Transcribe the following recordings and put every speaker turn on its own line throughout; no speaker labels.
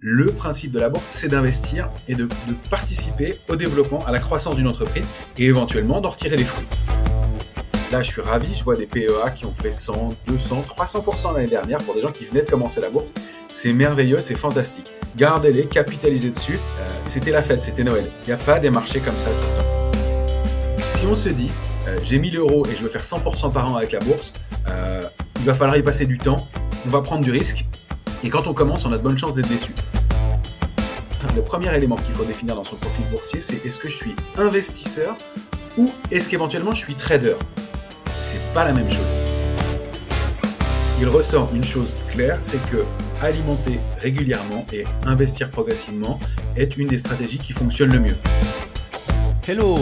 Le principe de la bourse, c'est d'investir et de participer au développement, à la croissance d'une entreprise et éventuellement d'en retirer les fruits. Là, je suis ravi, je vois des PEA qui ont fait 100, 200, 300% l'année dernière pour des gens qui venaient de commencer la bourse. C'est merveilleux, c'est fantastique. Gardez-les, capitalisez dessus. C'était la fête, c'était Noël. Il n'y a pas des marchés comme ça tout le temps. Si on se dit, j'ai 1000 euros et je veux faire 100% par an avec la bourse, il va falloir y passer du temps, on va prendre du risque. Et quand on commence, on a de bonnes chances d'être déçu. Le premier élément qu'il faut définir dans son profil boursier, c'est est-ce que je suis investisseur ou est-ce qu'éventuellement je suis trader ? C'est pas la même chose. Il ressort une chose claire, c'est que alimenter régulièrement et investir progressivement est une des stratégies qui fonctionne le mieux.
Hello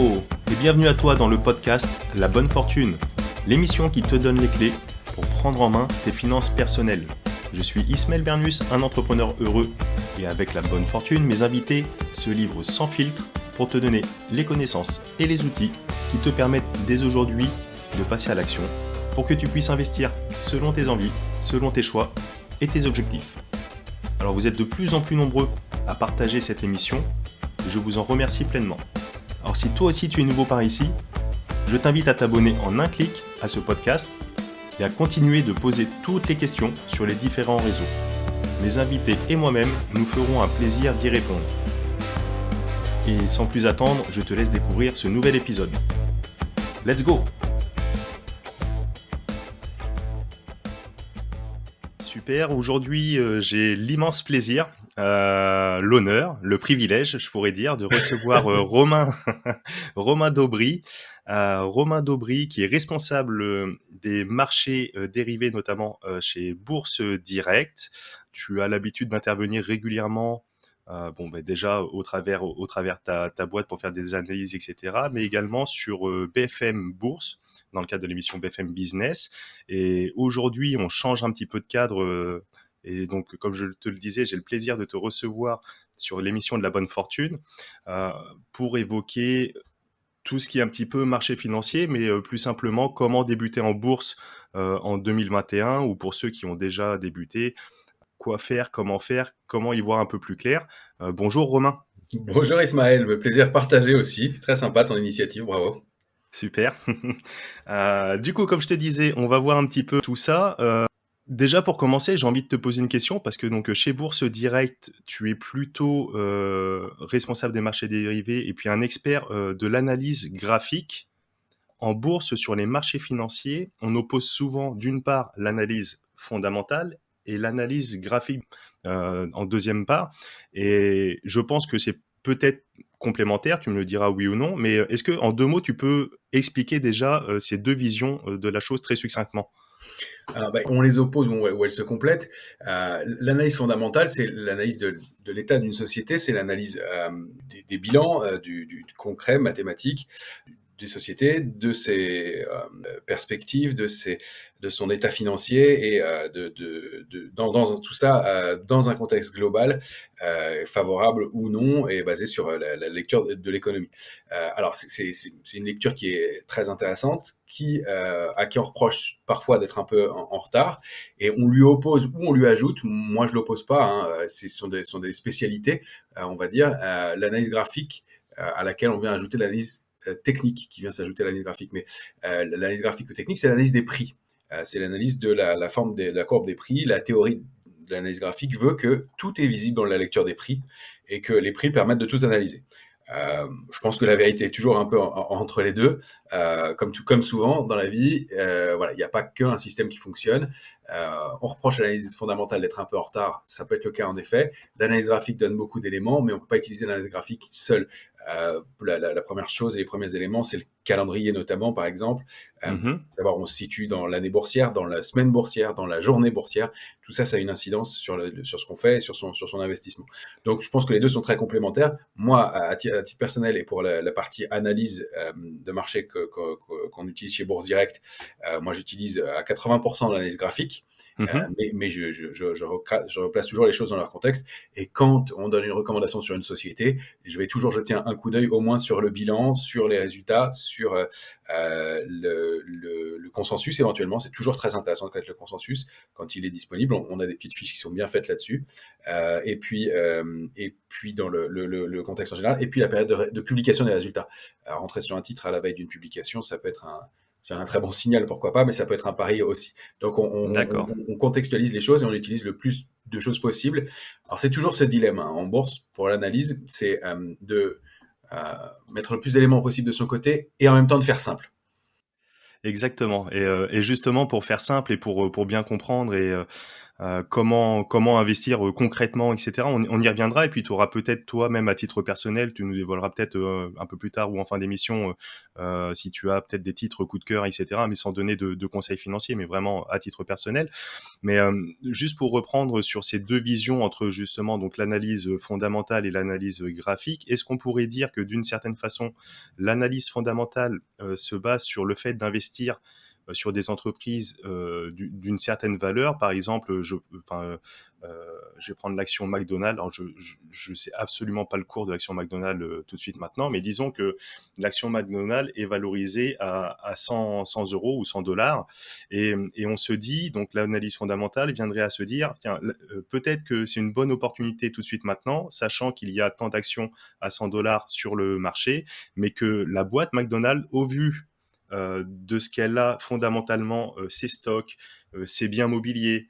et bienvenue à toi dans le podcast La Bonne Fortune, l'émission qui te donne les clés pour prendre en main tes finances personnelles. Je suis Ismaël Bernus, un entrepreneur heureux, et avec La Bonne Fortune, mes invités se livrent sans filtre pour te donner les connaissances et les outils qui te permettent dès aujourd'hui de passer à l'action pour que tu puisses investir selon tes envies, selon tes choix et tes objectifs. Alors vous êtes de plus en plus nombreux à partager cette émission, je vous en remercie pleinement. Alors si toi aussi tu es nouveau par ici, je t'invite à t'abonner en un clic à ce podcast et à continuer de poser toutes les questions sur les différents réseaux. Mes invités et moi-même nous ferons un plaisir d'y répondre. Et sans plus attendre, je te laisse découvrir ce nouvel épisode. Let's go! Super, aujourd'hui j'ai l'immense plaisir, l'honneur, le privilège, je pourrais dire, de recevoir Romain Daubry. Romain Daubry qui est responsable des marchés dérivés, notamment chez Bourse Direct. Tu as l'habitude d'intervenir régulièrement, déjà au travers ta boîte pour faire des analyses, etc., mais également sur BFM Bourse, dans le cadre de l'émission BFM Business. Et aujourd'hui, on change un petit peu de cadre. Et donc, comme je te le disais, j'ai le plaisir de te recevoir sur l'émission de La Bonne Fortune pour évoquer tout ce qui est un petit peu marché financier, mais plus simplement comment débuter en bourse en 2021, ou pour ceux qui ont déjà débuté, quoi faire, comment y voir un peu plus clair. Bonjour Romain.
Bonjour Ismaël, le plaisir partagé aussi. Très sympa ton initiative, bravo.
Super. Du coup, comme je te disais, on va voir un petit peu tout ça. Déjà, pour commencer, j'ai envie de te poser une question parce que donc chez Bourse Direct, tu es plutôt responsable des marchés dérivés et puis un expert de l'analyse graphique. En bourse, sur les marchés financiers, on oppose souvent d'une part l'analyse fondamentale et l'analyse graphique en deuxième part. Et je pense que c'est peut-être complémentaire, tu me le diras oui ou non, mais est-ce que en deux mots, tu peux expliquer déjà ces deux visions de la chose très succinctement ?
Alors, on les oppose ou elles se complètent. L'analyse fondamentale, c'est l'analyse de l'état d'une société, c'est l'analyse des bilans, du concret mathématique des sociétés, de ses perspectives, de son état financier et dans tout ça, dans un contexte global, favorable ou non, et basé sur la lecture de l'économie. Alors c'est une lecture qui est très intéressante, à qui on reproche parfois d'être un peu en retard, et on lui oppose ou on lui ajoute. Moi je l'oppose pas, hein, ce sont des spécialités, on va dire, l'analyse graphique, à laquelle on vient ajouter l'analyse technique qui vient s'ajouter à l'analyse graphique. Mais l'analyse graphique ou technique, c'est l'analyse des prix. C'est l'analyse de la forme de la courbe des prix. La théorie de l'analyse graphique veut que tout est visible dans la lecture des prix et que les prix permettent de tout analyser. Je pense que la vérité est toujours un peu entre les deux, comme souvent dans la vie. Voilà, il n'y a pas qu'un système qui fonctionne. On reproche à l'analyse fondamentale d'être un peu en retard, ça peut être le cas en effet. L'analyse graphique donne beaucoup d'éléments, mais on ne peut pas utiliser l'analyse graphique seule. La première chose et les premiers éléments, c'est le calendrier notamment, par exemple. Savoir où on se situe dans l'année boursière, dans la semaine boursière, dans la journée boursière. Tout ça, ça a une incidence sur ce qu'on fait et sur son investissement. Donc, je pense que les deux sont très complémentaires. Moi, à titre personnel et pour la partie analyse de marché qu'on utilise chez Bourse Direct, moi, j'utilise à 80% l'analyse graphique. Mais je replace toujours les choses dans leur contexte. Et quand on donne une recommandation sur une société, je vais toujours jeter un un coup d'œil au moins sur le bilan, sur les résultats, sur le consensus éventuellement. C'est toujours très intéressant de connaître le consensus quand il est disponible. On a des petites fiches qui sont bien faites là-dessus. Et puis dans le contexte en général, et puis la période de publication des résultats. Rentrer sur un titre à la veille d'une publication, ça peut être c'est un très bon signal, pourquoi pas, mais ça peut être un pari aussi. Donc
D'accord.
on contextualise les choses et on utilise le plus de choses possible. Alors c'est toujours ce dilemme hein, en bourse pour l'analyse, c'est de mettre le plus d'éléments possible de son côté et en même temps de faire simple.
Exactement et justement pour faire simple et pour bien comprendre comment investir concrètement, etc. On y reviendra et puis tu auras peut-être toi-même à titre personnel, tu nous dévoileras peut-être un peu plus tard ou en fin d'émission si tu as peut-être des titres coup de cœur, etc. Mais sans donner de conseils financiers, mais vraiment à titre personnel. Mais juste pour reprendre sur ces deux visions entre justement donc l'analyse fondamentale et l'analyse graphique, est-ce qu'on pourrait dire que d'une certaine façon, l'analyse fondamentale se base sur le fait d'investir sur des entreprises d'une certaine valeur. Par exemple, je vais prendre l'action McDonald's. Alors, je sais absolument pas le cours de l'action McDonald's tout de suite maintenant, mais disons que l'action McDonald's est valorisée à 100 euros ou 100 dollars. Et on se dit, donc l'analyse fondamentale viendrait à se dire, tiens, peut-être que c'est une bonne opportunité tout de suite maintenant, sachant qu'il y a tant d'actions à 100 dollars sur le marché, mais que la boîte McDonald's, au vu de ce qu'elle a fondamentalement, ses stocks, ses biens mobiliers,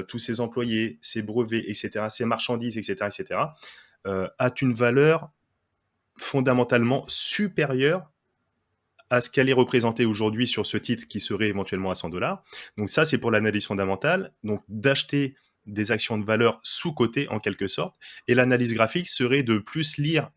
tous ses employés, ses brevets, etc., ses marchandises, etc., etc., a une valeur fondamentalement supérieure à ce qu'elle est représentée aujourd'hui sur ce titre qui serait éventuellement à 100 dollars. Donc ça, c'est pour l'analyse fondamentale, donc d'acheter des actions de valeur sous-cotées en quelque sorte. Et l'analyse graphique serait de plus lire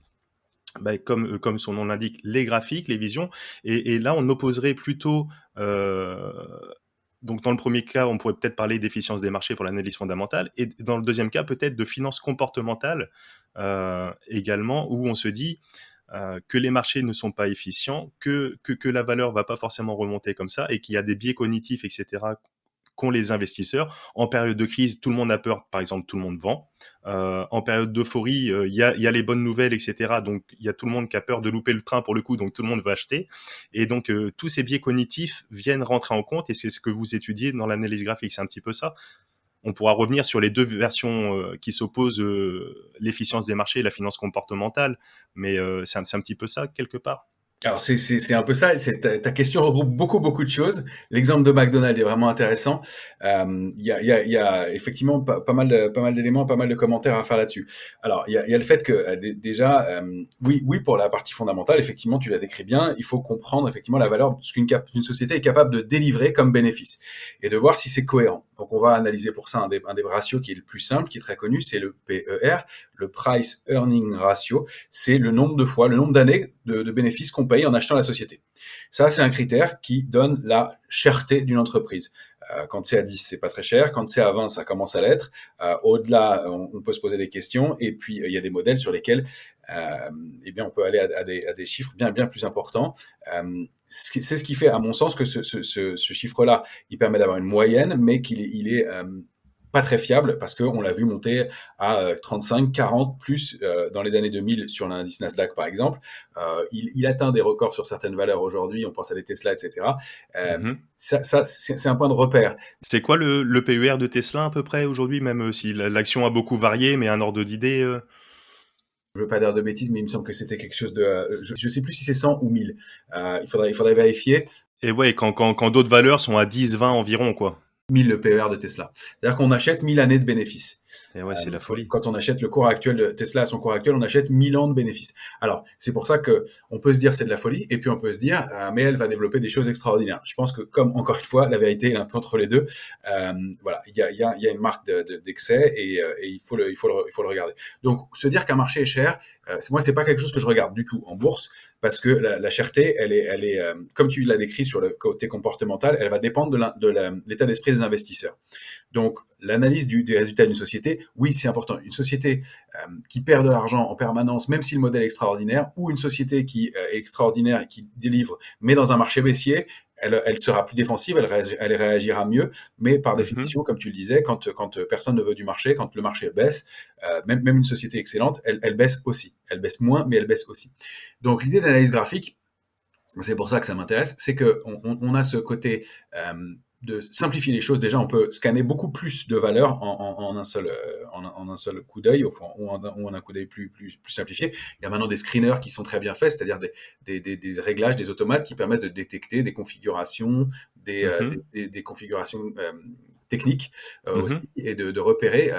comme son nom l'indique, les graphiques, les visions. Et là, on opposerait plutôt. Donc, dans le premier cas, on pourrait peut-être parler d'efficience des marchés pour l'analyse fondamentale. Et dans le deuxième cas, peut-être de finance comportementale également, où on se dit que les marchés ne sont pas efficients, que la valeur ne va pas forcément remonter comme ça et qu'il y a des biais cognitifs, etc., qu'ont les investisseurs. En période de crise, tout le monde a peur, par exemple, tout le monde vend. En période d'euphorie, il y a les bonnes nouvelles, etc. Donc, il y a tout le monde qui a peur de louper le train pour le coup, donc tout le monde va acheter. Et donc, tous ces biais cognitifs viennent rentrer en compte et c'est ce que vous étudiez dans l'analyse graphique. C'est un petit peu ça. On pourra revenir sur les deux versions qui s'opposent, l'efficience des marchés et la finance comportementale, mais c'est un petit peu ça, quelque part.
Alors c'est un peu ça. Ta question regroupe beaucoup de choses. L'exemple de McDonald's est vraiment intéressant. Il y a effectivement pas mal d'éléments, pas mal de commentaires à faire là-dessus. Alors il y a le fait que déjà oui pour la partie fondamentale, effectivement tu l'as décrit bien. Il faut comprendre effectivement la valeur de ce qu'une société est capable de délivrer comme bénéfice et de voir si c'est cohérent. Donc on va analyser pour ça un des ratios qui est le plus simple, qui est très connu, c'est le PER, le Price Earning Ratio. C'est le nombre de fois, le nombre d'années de bénéfices qu'on paye en achetant la société. Ça, c'est un critère qui donne la cherté d'une entreprise. Quand c'est à 10, c'est pas très cher. Quand c'est à 20, ça commence à l'être. Au-delà, on peut se poser des questions. Et puis, il y a des modèles sur lesquels eh bien, on peut aller à des chiffres bien plus importants. C'est ce qui fait, à mon sens, que ce chiffre-là, il permet d'avoir une moyenne, mais qu'il est pas très fiable parce qu'on l'a vu monter à 35, 40 plus dans les années 2000 sur l'indice Nasdaq par exemple. Il atteint des records sur certaines valeurs aujourd'hui, on pense à des Tesla, etc.
Mhm.
Ça c'est un point de repère.
C'est quoi le PER de Tesla à peu près aujourd'hui, même si l'action a beaucoup varié, mais un ordre d'idée
Je veux pas dire de bêtises, mais il me semble que c'était quelque chose de... je sais plus si c'est 100 ou 1000. Il faudrait vérifier.
Et ouais, quand d'autres valeurs sont à 10, 20 environ, quoi.
1000 le PER de Tesla. C'est-à-dire qu'on achète 1000 années de bénéfices.
Et ouais, c'est la folie.
Quand on achète le cours actuel de Tesla à son cours actuel, on achète 1000 ans de bénéfices. Alors, c'est pour ça que on peut se dire c'est de la folie, et puis on peut se dire, mais elle va développer des choses extraordinaires. Je pense que, comme encore une fois, la vérité est un peu entre les deux. Voilà, il y a une marque d'excès et il faut le regarder. Donc, se dire qu'un marché est cher, moi, c'est pas quelque chose que je regarde du tout en bourse, parce que la cherté, elle est comme tu l'as décrit sur le côté comportemental, elle va dépendre de l'état d'esprit des investisseurs. Donc, l'analyse des résultats d'une société, oui, c'est important. Une société qui perd de l'argent en permanence, même si le modèle est extraordinaire, ou une société qui est extraordinaire et qui délivre, mais dans un marché baissier, elle sera plus défensive, elle réagira mieux, mais par
Mmh.
définition, comme tu le disais, quand personne ne veut du marché, quand le marché baisse, même une société excellente, elle baisse aussi. Elle baisse moins, mais elle baisse aussi. Donc l'idée de l'analyse graphique, c'est pour ça que ça m'intéresse, c'est qu'on a ce côté de simplifier les choses. Déjà, on peut scanner beaucoup plus de valeurs en un seul, en un seul coup d'œil, ou en un coup d'œil plus simplifié. Il y a maintenant des screeners qui sont très bien faits, c'est-à-dire des réglages, des automates qui permettent de détecter des configurations,
Mmh.
des configurations techniques
Mmh.
aussi, et de repérer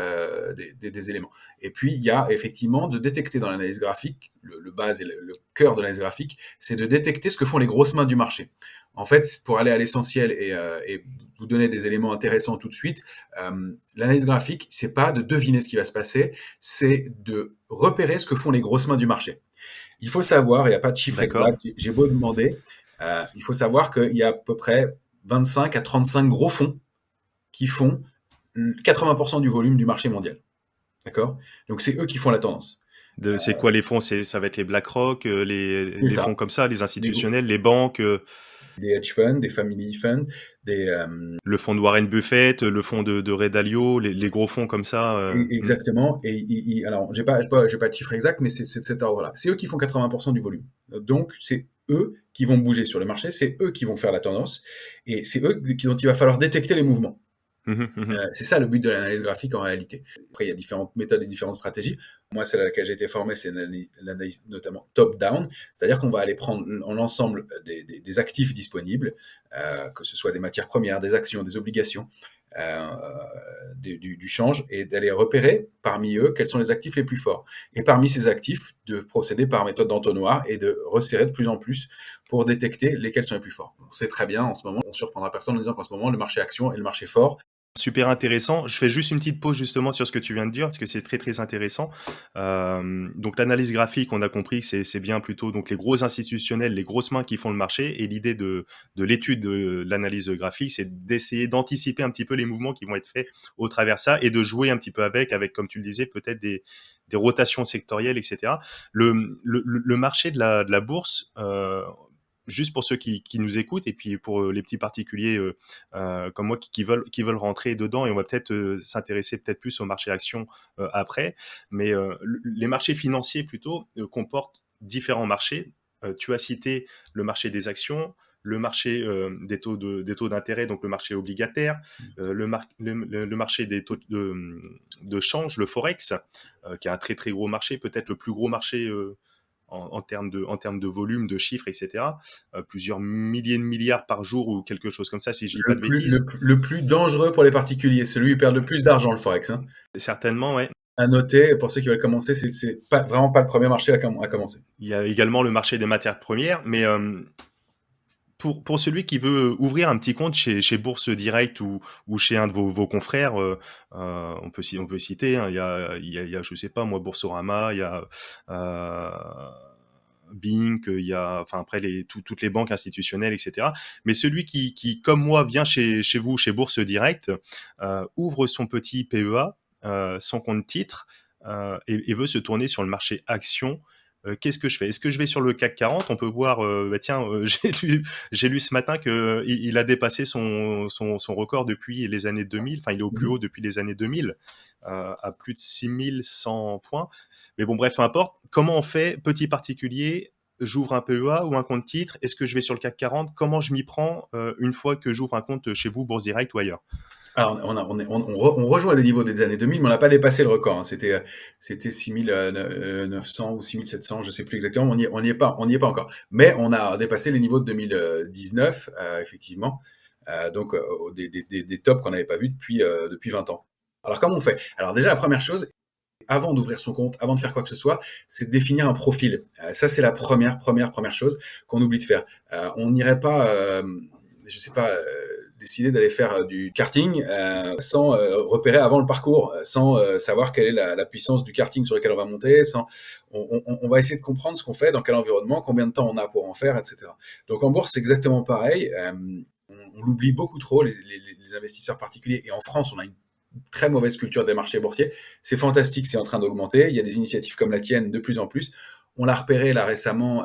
des éléments. Et puis, il y a effectivement de détecter dans l'analyse graphique, le base et le cœur de l'analyse graphique, c'est de détecter ce que font les grosses mains du marché. En fait, pour aller à l'essentiel et vous donner des éléments intéressants tout de suite, l'analyse graphique, c'est pas de deviner ce qui va se passer, c'est de repérer ce que font les grosses mains du marché. Il faut savoir, il n'y a pas de chiffre
D'accord.
exact, j'ai beau demander, il faut savoir qu'il y a à peu près 25 à 35 gros fonds qui font 80% du volume du marché mondial. D'accord? Donc c'est eux qui font la tendance.
C'est quoi les fonds? Ça va être les BlackRock,
C'est
les
ça.
fonds comme ça, les
Des,
institutionnels, les banques,
des hedge funds, des family funds, des,
le fonds de Warren Buffett, le fonds de Ray Dalio, les gros fonds comme ça. Mmh.
exactement. Et alors, j'ai pas de chiffre exact, mais c'est de cet ordre-là. C'est eux qui font 80% du volume. Donc, c'est eux qui vont bouger sur le marché, c'est eux qui vont faire la tendance, et c'est eux dont il va falloir détecter les mouvements.
Mmh mh. Mmh.
C'est ça le but de l'analyse graphique en réalité. Après, il y a différentes méthodes et différentes stratégies. Moi, celle à laquelle j'ai été formé, c'est l'analyse notamment top-down, c'est-à-dire qu'on va aller prendre l'ensemble des actifs disponibles, que ce soit des matières premières, des actions, des obligations, euh, du change, et d'aller repérer parmi eux quels sont les actifs les plus forts. Et parmi ces actifs, de procéder par méthode d'entonnoir et de resserrer de plus en plus pour détecter lesquels sont les plus forts. On sait très bien en ce moment, on surprendra personne en disant qu'en ce moment, le marché action est le marché fort.
Super intéressant. Je fais juste une petite pause justement sur ce que tu viens de dire, parce que c'est très très intéressant. Donc l'analyse graphique, on a compris que c'est bien plutôt donc les gros institutionnels, les grosses mains qui font le marché. Et l'idée de l'étude de l'analyse graphique, c'est d'essayer d'anticiper un petit peu les mouvements qui vont être faits au travers ça et de jouer un petit peu avec comme tu le disais, peut-être des rotations sectorielles, etc. Le marché de la bourse, juste pour ceux qui nous écoutent et puis pour les petits particuliers comme moi qui veulent rentrer dedans, et on va peut-être s'intéresser peut-être plus au marché action après, mais les marchés financiers plutôt comportent différents marchés. Tu as cité le marché des actions, le marché des taux d'intérêt, donc le marché obligataire, le marché des taux de change, le forex, qui est un très très gros marché, peut-être le plus gros marché en termes de volume, de chiffres, etc. Plusieurs milliers de milliards par jour ou quelque chose comme ça, si je dis pas de bêtises.
Le plus dangereux pour les particuliers, celui où ils perdent le plus d'argent, le Forex. Hein.
Certainement, ouais.
À noter, pour ceux qui veulent commencer, c'est vraiment pas le premier marché à commencer.
Il y a également le marché des matières premières, mais pour celui qui veut ouvrir un petit compte chez Bourse Direct ou chez un de vos confrères, on peut citer, hein, il y a, je sais pas moi, Boursorama, il y a Bink, il y a, enfin après toutes les banques institutionnelles, etc. Mais celui qui comme moi, vient chez vous, chez Bourse Direct, ouvre son petit PEA, son compte titre, et veut se tourner sur le marché action. Qu'est-ce que je fais? Est-ce que je vais sur le CAC 40? On peut voir, bah tiens, j'ai lu ce matin que il a dépassé son record depuis les années 2000. Enfin, il est au plus
Mhm.
haut depuis les années 2000, à plus de 6100 points. Mais bon, bref, peu importe. Comment on fait, petit particulier, j'ouvre un PEA ou un compte titre? Est-ce que je vais sur le CAC 40? Comment je m'y prends une fois que j'ouvre un compte chez vous, Bourse Direct ou ailleurs?
Alors, on rejoint les niveaux des années 2000, mais on n'a pas dépassé le record. Hein. C'était 6900 ou 6700, je sais plus exactement. On n'y est pas encore. Mais on a dépassé les niveaux de 2019, effectivement. Donc, des tops qu'on n'avait pas vus depuis 20 ans. Alors, comment on fait? Alors, déjà, la première chose, avant d'ouvrir son compte, avant de faire quoi que ce soit, c'est de définir un profil. Ça, c'est la première chose qu'on oublie de faire. On n'irait pas, je sais pas, décider d'aller faire du karting sans repérer avant le parcours, sans savoir quelle est la puissance du karting sur lequel on va monter. On va essayer de comprendre ce qu'on fait, dans quel environnement, combien de temps on a pour en faire, etc. Donc en bourse, c'est exactement pareil. On l'oublie beaucoup trop, les investisseurs particuliers. Et en France, on a une très mauvaise culture des marchés boursiers. C'est fantastique, c'est en train d'augmenter. Il y a des initiatives comme la tienne de plus en plus. On l'a repéré là récemment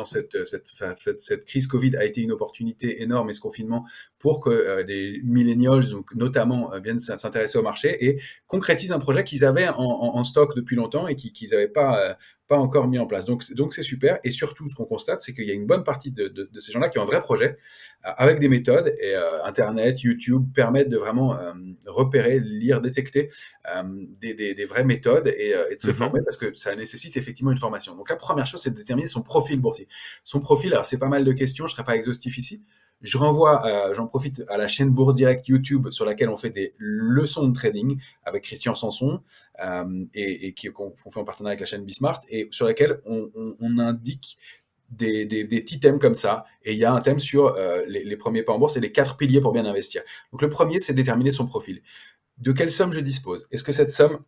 cette crise Covid a été une opportunité énorme et ce confinement pour que des millennials, donc notamment, viennent s'intéresser au marché et concrétisent un projet qu'ils avaient en stock depuis longtemps et qu'ils n'avaient pas encore mis en place. Donc c'est super. Et surtout, ce qu'on constate, c'est qu'il y a une bonne partie de ces gens-là qui ont un vrai projet avec des méthodes et Internet, YouTube permettent de vraiment repérer, lire, détecter des vraies méthodes et de se
Mmh.
former parce que ça nécessite effectivement une formation. Donc la première chose, c'est de déterminer son profil boursier. Son profil, alors c'est pas mal de questions, je ne serai pas exhaustif ici. Je renvoie, j'en profite à la chaîne Bourse Direct YouTube sur laquelle on fait des leçons de trading avec Christian Sanson qu'on fait en partenariat avec la chaîne Bismart et sur laquelle on indique des petits thèmes comme ça. Et il y a un thème sur les premiers pas en bourse et les 4 piliers pour bien investir. Donc le premier, c'est déterminer son profil. De quelle somme je dispose? Est-ce que cette somme,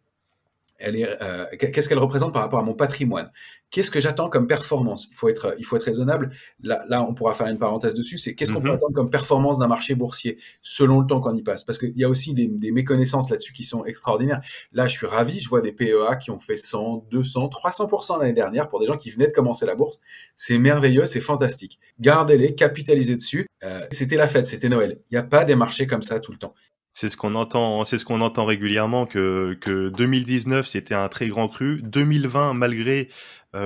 qu'est-ce qu'elle représente par rapport à mon patrimoine? Qu'est-ce que j'attends comme performance? Il faut être raisonnable. Là, on pourra faire une parenthèse dessus. C'est qu'est-ce qu'on peut
Mmh.
attendre comme performance d'un marché boursier selon le temps qu'on y passe? Parce qu'il y a aussi des méconnaissances là-dessus qui sont extraordinaires. Là, je suis ravi. Je vois des PEA qui ont fait 100, 200, 300% l'année dernière pour des gens qui venaient de commencer la bourse. C'est merveilleux, c'est fantastique. Gardez-les, capitalisez dessus. C'était la fête, c'était Noël. Il n'y a pas des marchés comme ça tout le temps.
C'est ce qu'on entend régulièrement que 2019 c'était un très grand cru. 2020 malgré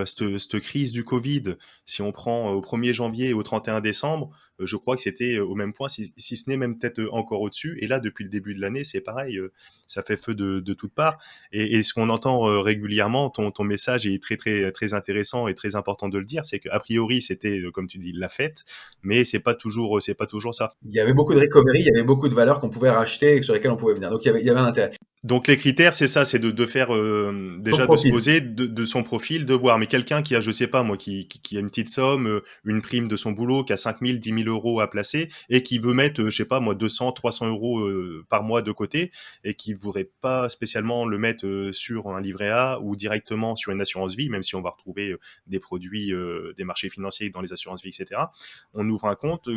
cette crise du Covid, si on prend au 1er janvier et au 31 décembre, je crois que c'était au même point, si ce n'est même peut-être encore au-dessus. Et là, depuis le début de l'année, c'est pareil, ça fait feu de toutes parts. Et ce qu'on entend régulièrement, ton message est très très très intéressant et très important de le dire, c'est qu'a priori c'était comme tu dis la fête, mais c'est pas toujours ça.
Il y avait beaucoup de recovery, il y avait beaucoup de valeurs qu'on pouvait racheter et sur lesquelles on pouvait venir. Donc il y avait un intérêt.
Donc les critères, c'est ça, c'est de faire
Son
déjà de se
profil.
poser de son profil, de voir. Mais quelqu'un qui a, je sais pas moi, qui a une petite somme, une prime de son boulot, qui a 5 000, 10 000 euros à placer et qui veut mettre, je sais pas moi, 200, 300 euros par mois de côté et qui voudrait pas spécialement le mettre sur un livret A ou directement sur une assurance vie, même si on va retrouver des produits, des marchés financiers dans les assurances vie, etc. On ouvre un compte.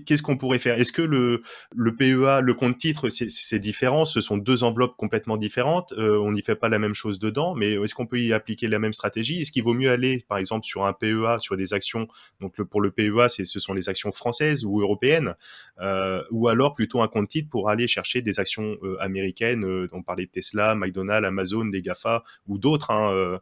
Qu'est-ce qu'on pourrait faire? Est-ce que le PEA, le compte titre, c'est différent? Ce sont deux enveloppes complètement différentes. On n'y fait pas la même chose dedans, mais est-ce qu'on peut y appliquer la même stratégie? Est-ce qu'il vaut mieux aller, par exemple, sur un PEA, sur des actions? Donc pour le PEA, ce sont les actions françaises ou européennes, ou alors plutôt un compte titre pour aller chercher des actions américaines. On parlait de Tesla, McDonald's, Amazon, les Gafa ou d'autres, hein.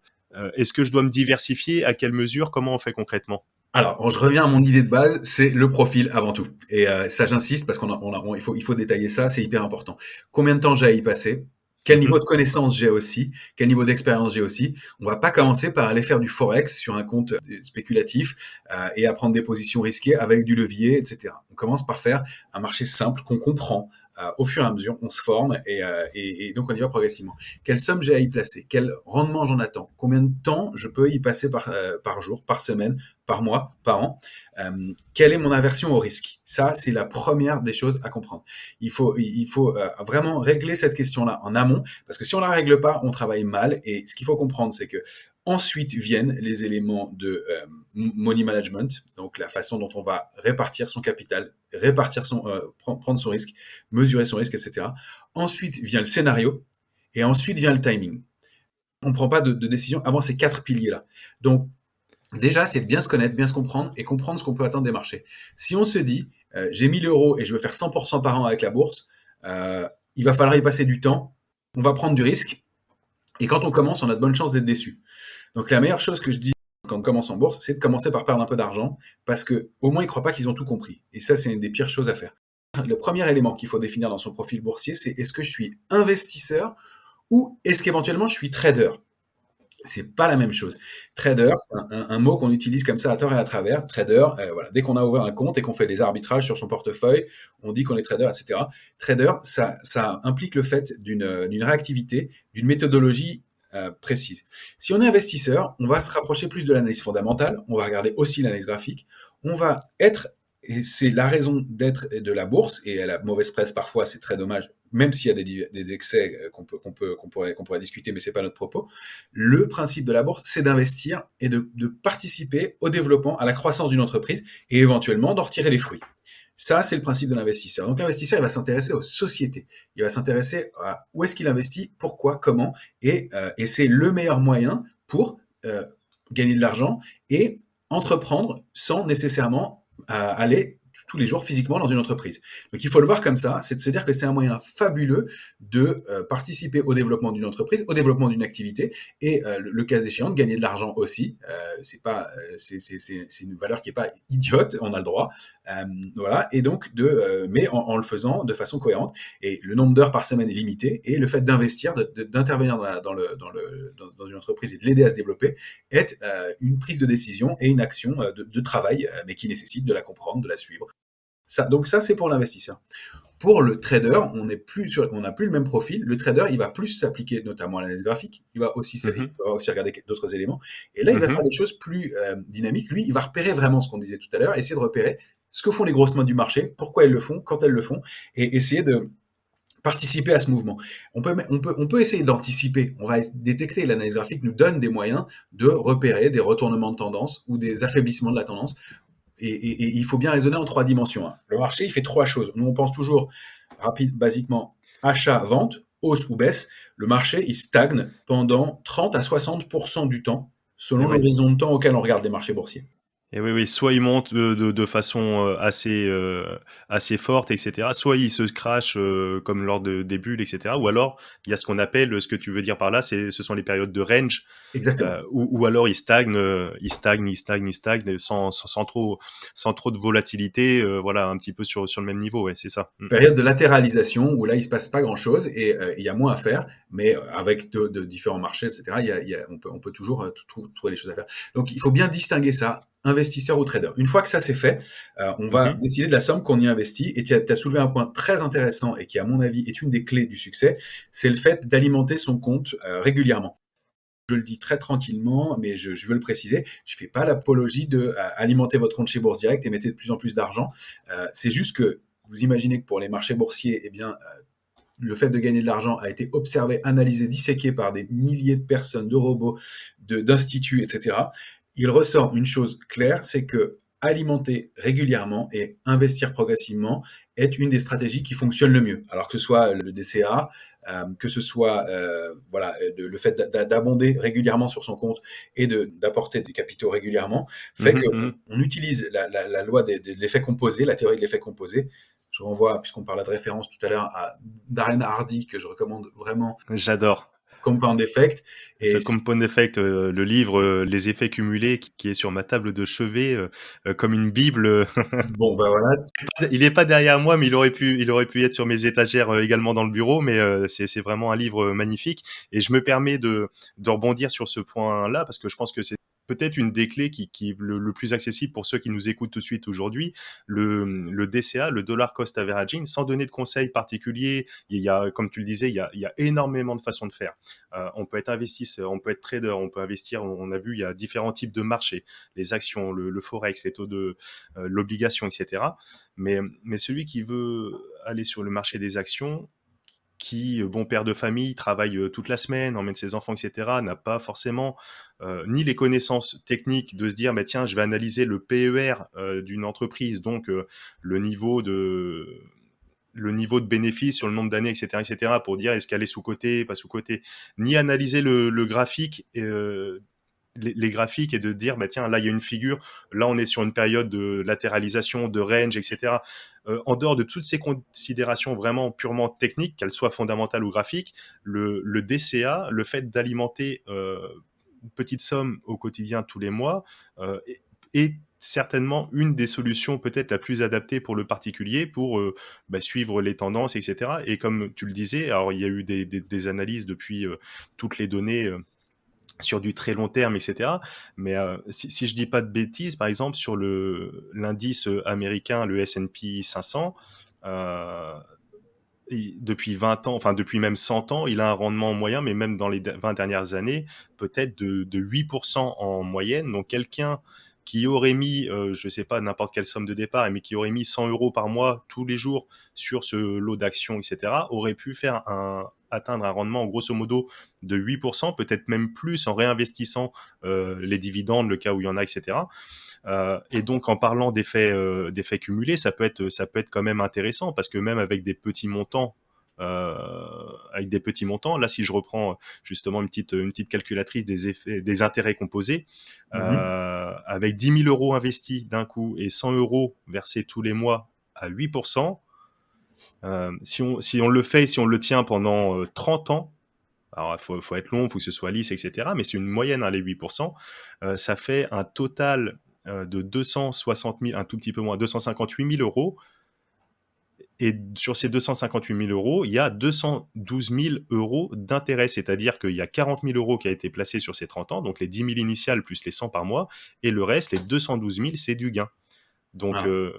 Est-ce que je dois me diversifier? À quelle mesure? Comment on fait concrètement?
Alors, je reviens à mon idée de base, c'est le profil avant tout. Et ça, j'insiste parce il faut détailler ça, c'est hyper important. Combien de temps j'ai à y passer? Quel niveau
Mhm.
de connaissance j'ai aussi? Quel niveau d'expérience j'ai aussi? On va pas commencer par aller faire du forex sur un compte spéculatif et à prendre des positions risquées avec du levier, etc. On commence par faire un marché simple qu'on comprend. Au fur et à mesure, on se forme et donc on y va progressivement. Quelle somme j'ai à y placer? Quel rendement j'en attends? Combien de temps je peux y passer par jour, par semaine, par mois, par an? Quelle est mon aversion au risque? Ça, c'est la première des choses à comprendre. Il faut vraiment régler cette question-là en amont, parce que si on la règle pas, on travaille mal. Et ce qu'il faut comprendre, c'est que ensuite viennent les éléments de money management, donc la façon dont on va répartir son capital, prendre son risque, mesurer son risque, etc. Ensuite vient le scénario, et ensuite vient le timing. On ne prend pas de décision avant ces 4 piliers-là. Donc, déjà, c'est de bien se connaître, bien se comprendre et comprendre ce qu'on peut attendre des marchés. Si on se dit, j'ai 1000 euros et je veux faire 100% par an avec la bourse, il va falloir y passer du temps, on va prendre du risque, et quand on commence, on a de bonnes chances d'être déçu. Donc la meilleure chose que je dis quand on commence en bourse, c'est de commencer par perdre un peu d'argent, parce que au moins ils ne croient pas qu'ils ont tout compris. Et ça, c'est une des pires choses à faire. Le premier élément qu'il faut définir dans son profil boursier, c'est est-ce que je suis investisseur ou est-ce qu'éventuellement je suis trader? C'est pas la même chose. Trader, c'est un mot qu'on utilise comme ça à tort et à travers. Trader, voilà, dès qu'on a ouvert un compte et qu'on fait des arbitrages sur son portefeuille, on dit qu'on est trader, etc. Trader, ça implique le fait d'une réactivité, d'une méthodologie précise. Si on est investisseur, on va se rapprocher plus de l'analyse fondamentale, on va regarder aussi l'analyse graphique, on va être, et c'est la raison d'être de la bourse, et à la mauvaise presse parfois, c'est très dommage, même s'il y a des excès qu'on pourrait discuter, mais c'est pas notre propos. Le principe de la bourse, c'est d'investir et de participer au développement, à la croissance d'une entreprise et éventuellement d'en retirer les fruits. Ça, c'est le principe de l'investisseur. Donc l'investisseur, il va s'intéresser aux sociétés. Il va s'intéresser à où est-ce qu'il investit, pourquoi, comment, et c'est le meilleur moyen pour euh, gagner de l'argent et entreprendre sans nécessairement aller tous les jours physiquement dans une entreprise. Donc il faut le voir comme ça, c'est de se dire que c'est un moyen fabuleux de participer au développement d'une entreprise, au développement d'une activité et le cas échéant de gagner de l'argent aussi. C'est pas, c'est une valeur qui est pas idiote, on a le droit. Voilà, et donc mais en le faisant de façon cohérente. Et le nombre d'heures par semaine est limité, et le fait d'investir, d'intervenir dans une entreprise et de l'aider à se développer est une prise de décision et une action de travail, mais qui nécessite de la comprendre, de la suivre. Donc ça, c'est pour l'investisseur. Pour le trader, on n'a plus le même profil. Le trader, il va plus s'appliquer notamment à l'analyse graphique. Il
Mhm.
va aussi regarder d'autres éléments. Et là, il va faire
Mhm.
des choses plus dynamiques. Lui, il va repérer vraiment ce qu'on disait tout à l'heure, essayer de repérer ce que font les grosses mains du marché, pourquoi elles le font, quand elles le font, et essayer de participer à ce mouvement. On peut essayer d'anticiper. On va détecter. L'analyse graphique nous donne des moyens de repérer des retournements de tendance ou des affaiblissements de la tendance. Et il faut bien raisonner en trois dimensions, hein. Le marché, il fait trois choses. Nous, on pense toujours basiquement, achat, vente, hausse ou baisse. Le marché, il stagne pendant 30 à 60% du temps,
Et
selon
oui.
l'horizon de temps auquel on regarde les marchés boursiers.
Et oui, oui, soit il monte de façon assez forte, etc. Soit il se crache comme lors des bulles, etc. Ou alors il y a ce qu'on appelle, ce que tu veux dire par là, ce sont les périodes de range,
Exactement.
ou alors il stagne sans trop de volatilité, voilà, un petit peu sur le même niveau, ouais, c'est ça. Mm.
Période de latéralisation où là, il se passe pas grand-chose et il y a moins à faire, mais avec de différents marchés, etc., on peut toujours trouver des choses à faire. Donc, il faut bien distinguer ça, investisseur ou trader. Une fois que ça c'est fait, on va
Mhm.
décider de la somme qu'on y investit. Et tu as soulevé un point très intéressant et qui, à mon avis, est une des clés du succès, c'est le fait d'alimenter son compte régulièrement. Je le dis très tranquillement, mais je veux le préciser, je fais pas l'apologie de alimenter votre compte chez Bourse Direct et mettez de plus en plus d'argent. C'est juste que vous imaginez que pour les marchés boursiers, eh bien, le fait de gagner de l'argent a été observé, analysé, disséqué par des milliers de personnes, de robots, d'instituts, etc. Il ressort une chose claire, c'est que alimenter régulièrement et investir progressivement est une des stratégies qui fonctionne le mieux. Alors que ce soit le DCA, que ce soit voilà, le fait d'abonder régulièrement sur son compte et d'apporter des capitaux régulièrement, fait
Mhm.
qu'on
Mhm.
on utilise la loi de l'effet composé, la théorie de l'effet composé. Je renvoie, puisqu'on parlait de référence tout à l'heure, à Darren Hardy, que je recommande vraiment,
J'adore.
Compound Effect.
Ce
Et
Compound Effect, le livre Les effets cumulés, qui est sur ma table de chevet, comme une bible.
bon, ben voilà,
Il est pas derrière moi, mais il aurait pu être sur mes étagères également dans le bureau. Mais c'est vraiment un livre magnifique. Et je me permets de rebondir sur ce point-là parce que je pense que c'est peut-être une des clés qui est le plus accessible pour ceux qui nous écoutent tout de suite aujourd'hui. Le DCA, le dollar cost averaging, sans donner de conseils particuliers. Il y a, comme tu le disais, il y a énormément de façons de faire. On peut être investisseur, on peut être trader, on peut investir. On a vu, il y a différents types de marchés, les actions, le forex, les taux de l'obligation, etc. Mais celui qui veut aller sur le marché des actions, qui, bon père de famille, travaille toute la semaine, emmène ses enfants, etc., n'a pas forcément ni les connaissances techniques de se dire, bah, tiens, je vais analyser le PER d'une entreprise, donc le niveau de bénéfice sur le nombre d'années, etc., pour dire est-ce qu'elle est sous-cotée, pas sous-cotée, ni analyser le graphique, les graphiques, et de dire, bah, tiens, là, il y a une figure, là, on est sur une période de latéralisation, de range, etc. En dehors de toutes ces considérations vraiment purement techniques, qu'elles soient fondamentales ou graphiques, le DCA, le fait d'alimenter une petite somme au quotidien tous les mois, est certainement une des solutions peut-être la plus adaptée pour le particulier pour suivre les tendances, etc. Et comme tu le disais, alors il y a eu des analyses depuis toutes les données sur du très long terme, etc. Mais si je dis pas de bêtises, par exemple, sur l'indice américain, le S&P 500, euh, depuis 20 ans, enfin depuis même 100 ans, il a un rendement moyen, mais même dans les 20 dernières années, peut-être de 8% en moyenne. Donc quelqu'un qui aurait mis, je ne sais pas, n'importe quelle somme de départ, mais qui aurait mis 100 euros par mois tous les jours sur ce lot d'actions, etc., aurait pu atteindre un rendement grosso modo de 8%, peut-être même plus en réinvestissant les dividendes, le cas où il y en a, etc. Et donc, en parlant d'effets cumulés, ça peut être quand même intéressant parce que même avec des petits montants avec des petits montants. Là, si je reprends justement une petite calculatrice des effets, des intérêts composés,
Mhm.
avec 10 000 euros investis d'un coup et 100 euros versés tous les mois à 8%, si on le fait et si on le tient pendant 30 ans, alors faut être long, il faut que ce soit lisse, etc. Mais c'est une moyenne, hein, les 8%, ça fait un total de 260 000, un tout petit peu moins, 258 000 euros. Et sur ces 258 000 euros, il y a 212 000 euros d'intérêt, c'est-à-dire qu'il y a 40 000 euros qui a été placé sur ces 30 ans, donc les 10 000 initiales plus les 100 par mois, et le reste, les 212 000, c'est du gain. Donc,
Voilà.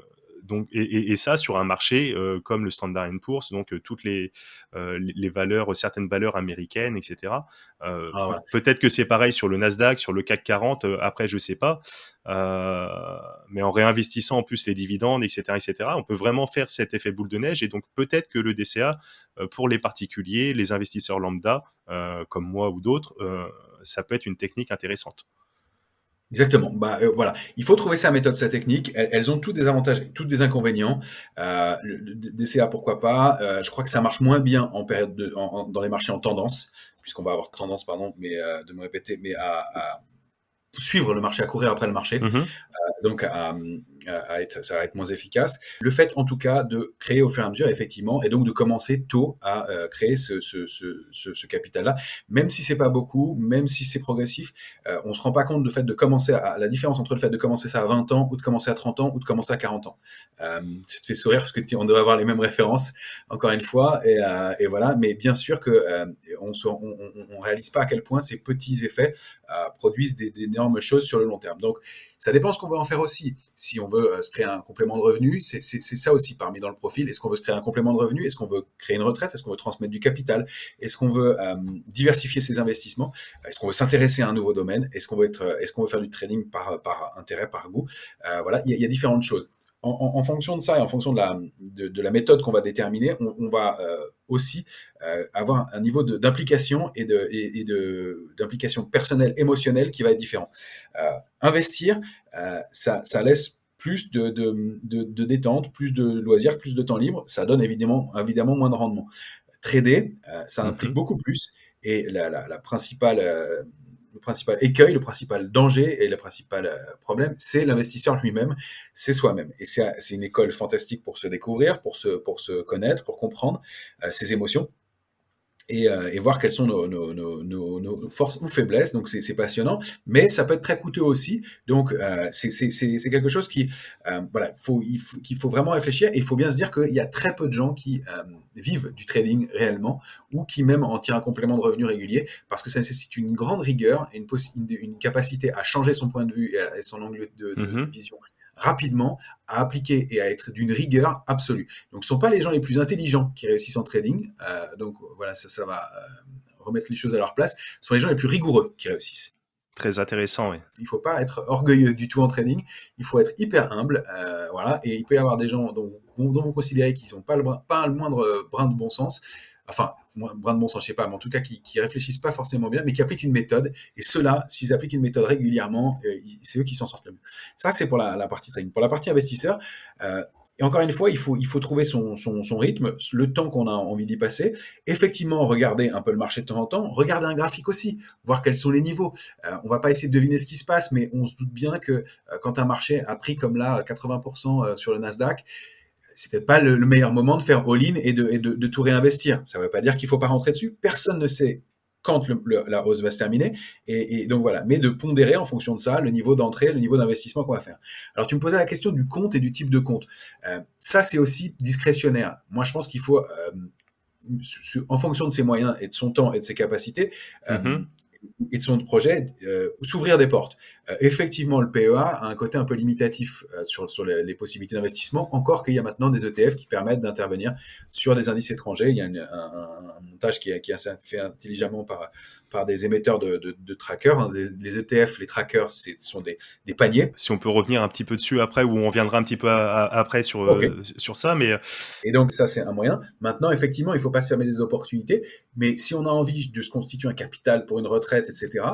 et ça sur un marché comme le Standard Poor's, donc toutes les valeurs, certaines valeurs américaines, etc.
Alors voilà.
Peut-être que c'est pareil sur le Nasdaq, sur le CAC 40. Après, je sais pas. Euh, mais en réinvestissant en plus les dividendes, etc., etc., on peut vraiment faire cet effet boule de neige. Et donc peut-être que le DCA, pour les particuliers, les investisseurs lambda, comme moi ou d'autres, ça peut être une technique intéressante.
Exactement. Bah voilà, il faut trouver sa méthode, sa technique. Elles ont toutes des avantages, toutes des inconvénients. Le DCA, pourquoi pas. Je crois que ça marche moins bien en période dans les marchés en tendance, puisqu'on va avoir tendance, pardon, mais de me répéter, mais à suivre le marché, à courir après le marché.
Mhm.
Donc ça va être moins efficace. Le fait, en tout cas, de créer au fur et à mesure, effectivement, et donc de commencer tôt à créer ce capital-là, même si c'est pas beaucoup, même si c'est progressif, on se rend pas compte du fait de commencer la différence entre le fait de commencer ça à 20 ans ou de commencer à 30 ans ou de commencer à 40 ans. Ça te fait sourire parce que on devrait avoir les mêmes références, encore une fois, et voilà. Mais bien sûr que on réalise pas à quel point ces petits effets produisent d'énormes choses sur le long terme. Donc, ça dépend ce qu'on veut en faire aussi. Si on veut se créer un complément de revenu, c'est ça aussi parmi dans le profil. Est-ce qu'on veut se créer un complément de revenu? Est-ce qu'on veut créer une retraite? Est-ce qu'on veut transmettre du capital? Est-ce qu'on veut diversifier ses investissements? Est-ce qu'on veut s'intéresser à un nouveau domaine? Est-ce qu'on veut faire du trading par intérêt, par goût? Voilà, il y a différentes choses. En fonction de ça et en fonction de la méthode qu'on va déterminer, on va aussi avoir un niveau d'implication d'implication personnelle, émotionnelle qui va être différent. Investir, ça laisse plus de détente, plus de loisirs, plus de temps libre. Ça donne évidemment moins de rendement. Trader, ça implique
Mhm.
beaucoup plus. Et la principale, le principal écueil, le principal danger et le principal problème, c'est l'investisseur lui-même, c'est soi-même. Et c'est une école fantastique pour se découvrir, pour se connaître, pour comprendre ses émotions et voir quelles sont nos forces ou faiblesses. Donc c'est passionnant, mais ça peut être très coûteux aussi. Donc c'est quelque chose voilà, qu'il faut vraiment réfléchir. Et il faut bien se dire qu'il y a très peu de gens qui vivent du trading réellement ou qui même en tirent un complément de revenu régulier parce que ça nécessite une grande rigueur et une capacité à changer son point de vue et son angle de
Mhm.
vision rapidement, à appliquer et à être d'une rigueur absolue. Donc, ce ne sont pas les gens les plus intelligents qui réussissent en trading. Donc, voilà, ça va remettre les choses à leur place. Ce sont les gens les plus rigoureux qui réussissent.
Très intéressant, oui.
Il ne faut pas être orgueilleux du tout en trading. Il faut être hyper humble. Voilà. Et il peut y avoir des gens dont vous considérez qu'ils n'ont pas le moindre brin de bon sens. Enfin, brin de bon sens, je sais pas, mais en tout cas, qui réfléchissent pas forcément bien, mais qui appliquent une méthode. Et ceux-là, s'ils appliquent une méthode régulièrement, c'est eux qui s'en sortent le mieux. Ça, c'est pour la partie trading. Pour la partie investisseur, et encore une fois, il faut trouver son rythme, le temps qu'on a envie d'y passer. Effectivement, regarder un peu le marché de temps en temps, regarder un graphique aussi, voir quels sont les niveaux. On va pas essayer de deviner ce qui se passe, mais on se doute bien que quand un marché a pris comme là 80% sur le Nasdaq, c'est peut-être pas le meilleur moment de faire all-in et de tout réinvestir. Ça ne veut pas dire qu'il ne faut pas rentrer dessus. Personne ne sait quand la hausse va se terminer. Et donc voilà, mais de pondérer en fonction de ça le niveau d'entrée, le niveau d'investissement qu'on va faire. Alors tu me posais la question du compte et du type de compte. Ça, c'est aussi discrétionnaire. Moi, je pense qu'il faut, en fonction de ses moyens et de son temps et de ses capacités,
Mhm.
et de son projet, s'ouvrir des portes. Effectivement, le PEA a un côté un peu limitatif sur les possibilités d'investissement, encore qu'il y a maintenant des ETF qui permettent d'intervenir sur des indices étrangers. Il y a un montage qui est fait intelligemment par des émetteurs de trackers. Hein. Les ETF, les trackers, ce sont des paniers.
Si on peut revenir un petit peu dessus après, ou on viendra un petit peu après
OK.
sur ça, mais
Et donc, ça, c'est un moyen. Maintenant, effectivement, il ne faut pas se fermer des opportunités. Mais si on a envie de se constituer un capital pour une retraite, retraite, etc.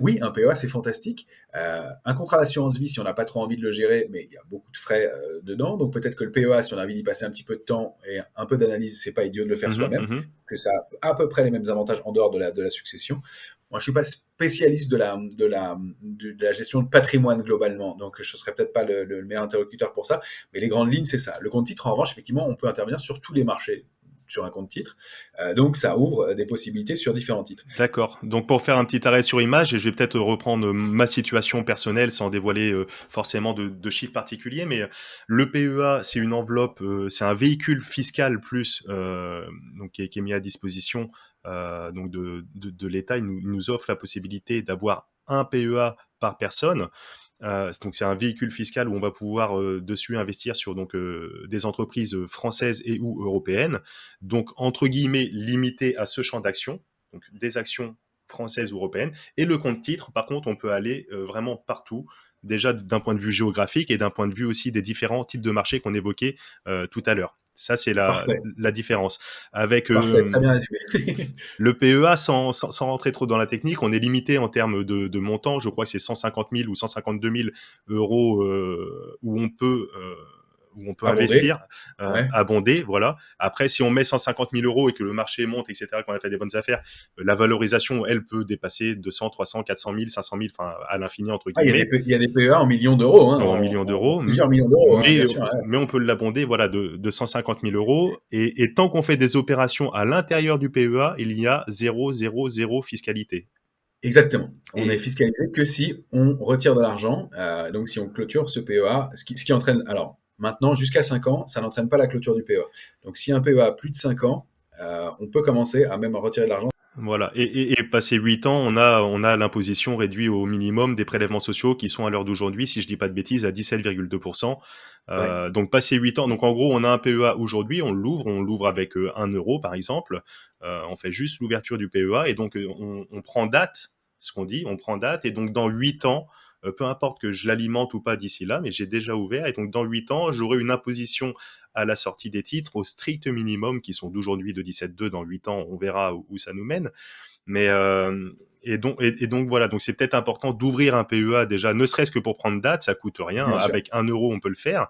Oui, un PEA, c'est fantastique. Un contrat d'assurance vie, si on n'a pas trop envie de le gérer, mais il y a beaucoup de frais dedans. Donc peut-être que le PEA, si on a envie d'y passer un petit peu de temps et un peu d'analyse, c'est pas idiot de le faire
Mhm,
soi-même,
mhm.
que ça a à peu près les mêmes avantages en dehors de la succession. Moi, je suis pas spécialiste de la gestion de patrimoine globalement, donc je serais peut-être pas le meilleur interlocuteur pour ça, mais les grandes lignes, c'est ça. Le compte titre, en revanche, effectivement, on peut intervenir sur tous les marchés sur un compte titre, donc ça ouvre des possibilités sur différents titres.
D'accord. Donc pour faire un petit arrêt sur image, et je vais peut-être reprendre ma situation personnelle sans dévoiler forcément de chiffres particuliers, mais le PEA, c'est une enveloppe, c'est un véhicule fiscal plus donc qui est mis à disposition donc de l'État. Il nous offre la possibilité d'avoir un PEA par personne. Donc c'est un véhicule fiscal où on va pouvoir dessus investir sur donc des entreprises françaises et ou européennes, donc entre guillemets limité à ce champ d'action, donc des actions françaises ou européennes. Et le compte titre, par contre, on peut aller vraiment partout, déjà d'un point de vue géographique et d'un point de vue aussi des différents types de marchés qu'on évoquait tout à l'heure. Ça, c'est
Parfait,
la différence. Avec
parfait, très bien résumé.
le PEA, sans rentrer trop dans la technique, on est limité en termes de montant. Je crois que c'est 150 000 ou 152 000 euros où on peut
Abondé,
investir,
ouais.
abonder, voilà. Après, si on met 150 000 euros et que le marché monte, etc., qu'on a fait des bonnes affaires, la valorisation, elle, peut dépasser 200, 300, 400 000, 500 000, enfin, à l'infini, entre
Ah,
guillemets,
il y a des PEA en millions d'euros, hein,
en millions
en
d'euros,
plusieurs millions d'euros, hein,
mais,
bien sûr. Ouais.
mais on peut l'abonder, voilà, de 150 000 euros. Et tant qu'on fait des opérations à l'intérieur du PEA, il y a 0, 0, 0 fiscalité.
Exactement. On est
Et
fiscalisé que si on retire de l'argent. Donc, si on clôture ce PEA, ce qui entraîne. Alors, maintenant, jusqu'à 5 ans, ça n'entraîne pas la clôture du PEA. Donc, si un PEA a plus de 5 ans, on peut commencer à même retirer de l'argent.
voilà. Et passé 8 ans, on a l'imposition réduite au minimum des prélèvements sociaux qui sont à l'heure d'aujourd'hui, si je dis pas de bêtises, à 17,2%.
Ouais.
Donc passé 8 ans, donc en gros, on a un PEA aujourd'hui, on l'ouvre avec 1 euro par exemple. On fait juste l'ouverture du PEA et donc on prend date, ce qu'on dit, on prend date et donc dans 8 ans, peu importe que je l'alimente ou pas d'ici là, mais j'ai déjà ouvert et donc dans 8 ans, j'aurai une imposition à la sortie des titres au strict minimum qui sont d'aujourd'hui de 17,2. Dans 8 ans, on verra où ça nous mène. Mais et donc voilà, donc c'est peut-être important d'ouvrir un PEA déjà, ne serait-ce que pour prendre date, ça coûte rien.
Bien sûr,
Avec 1 euro, on peut le faire.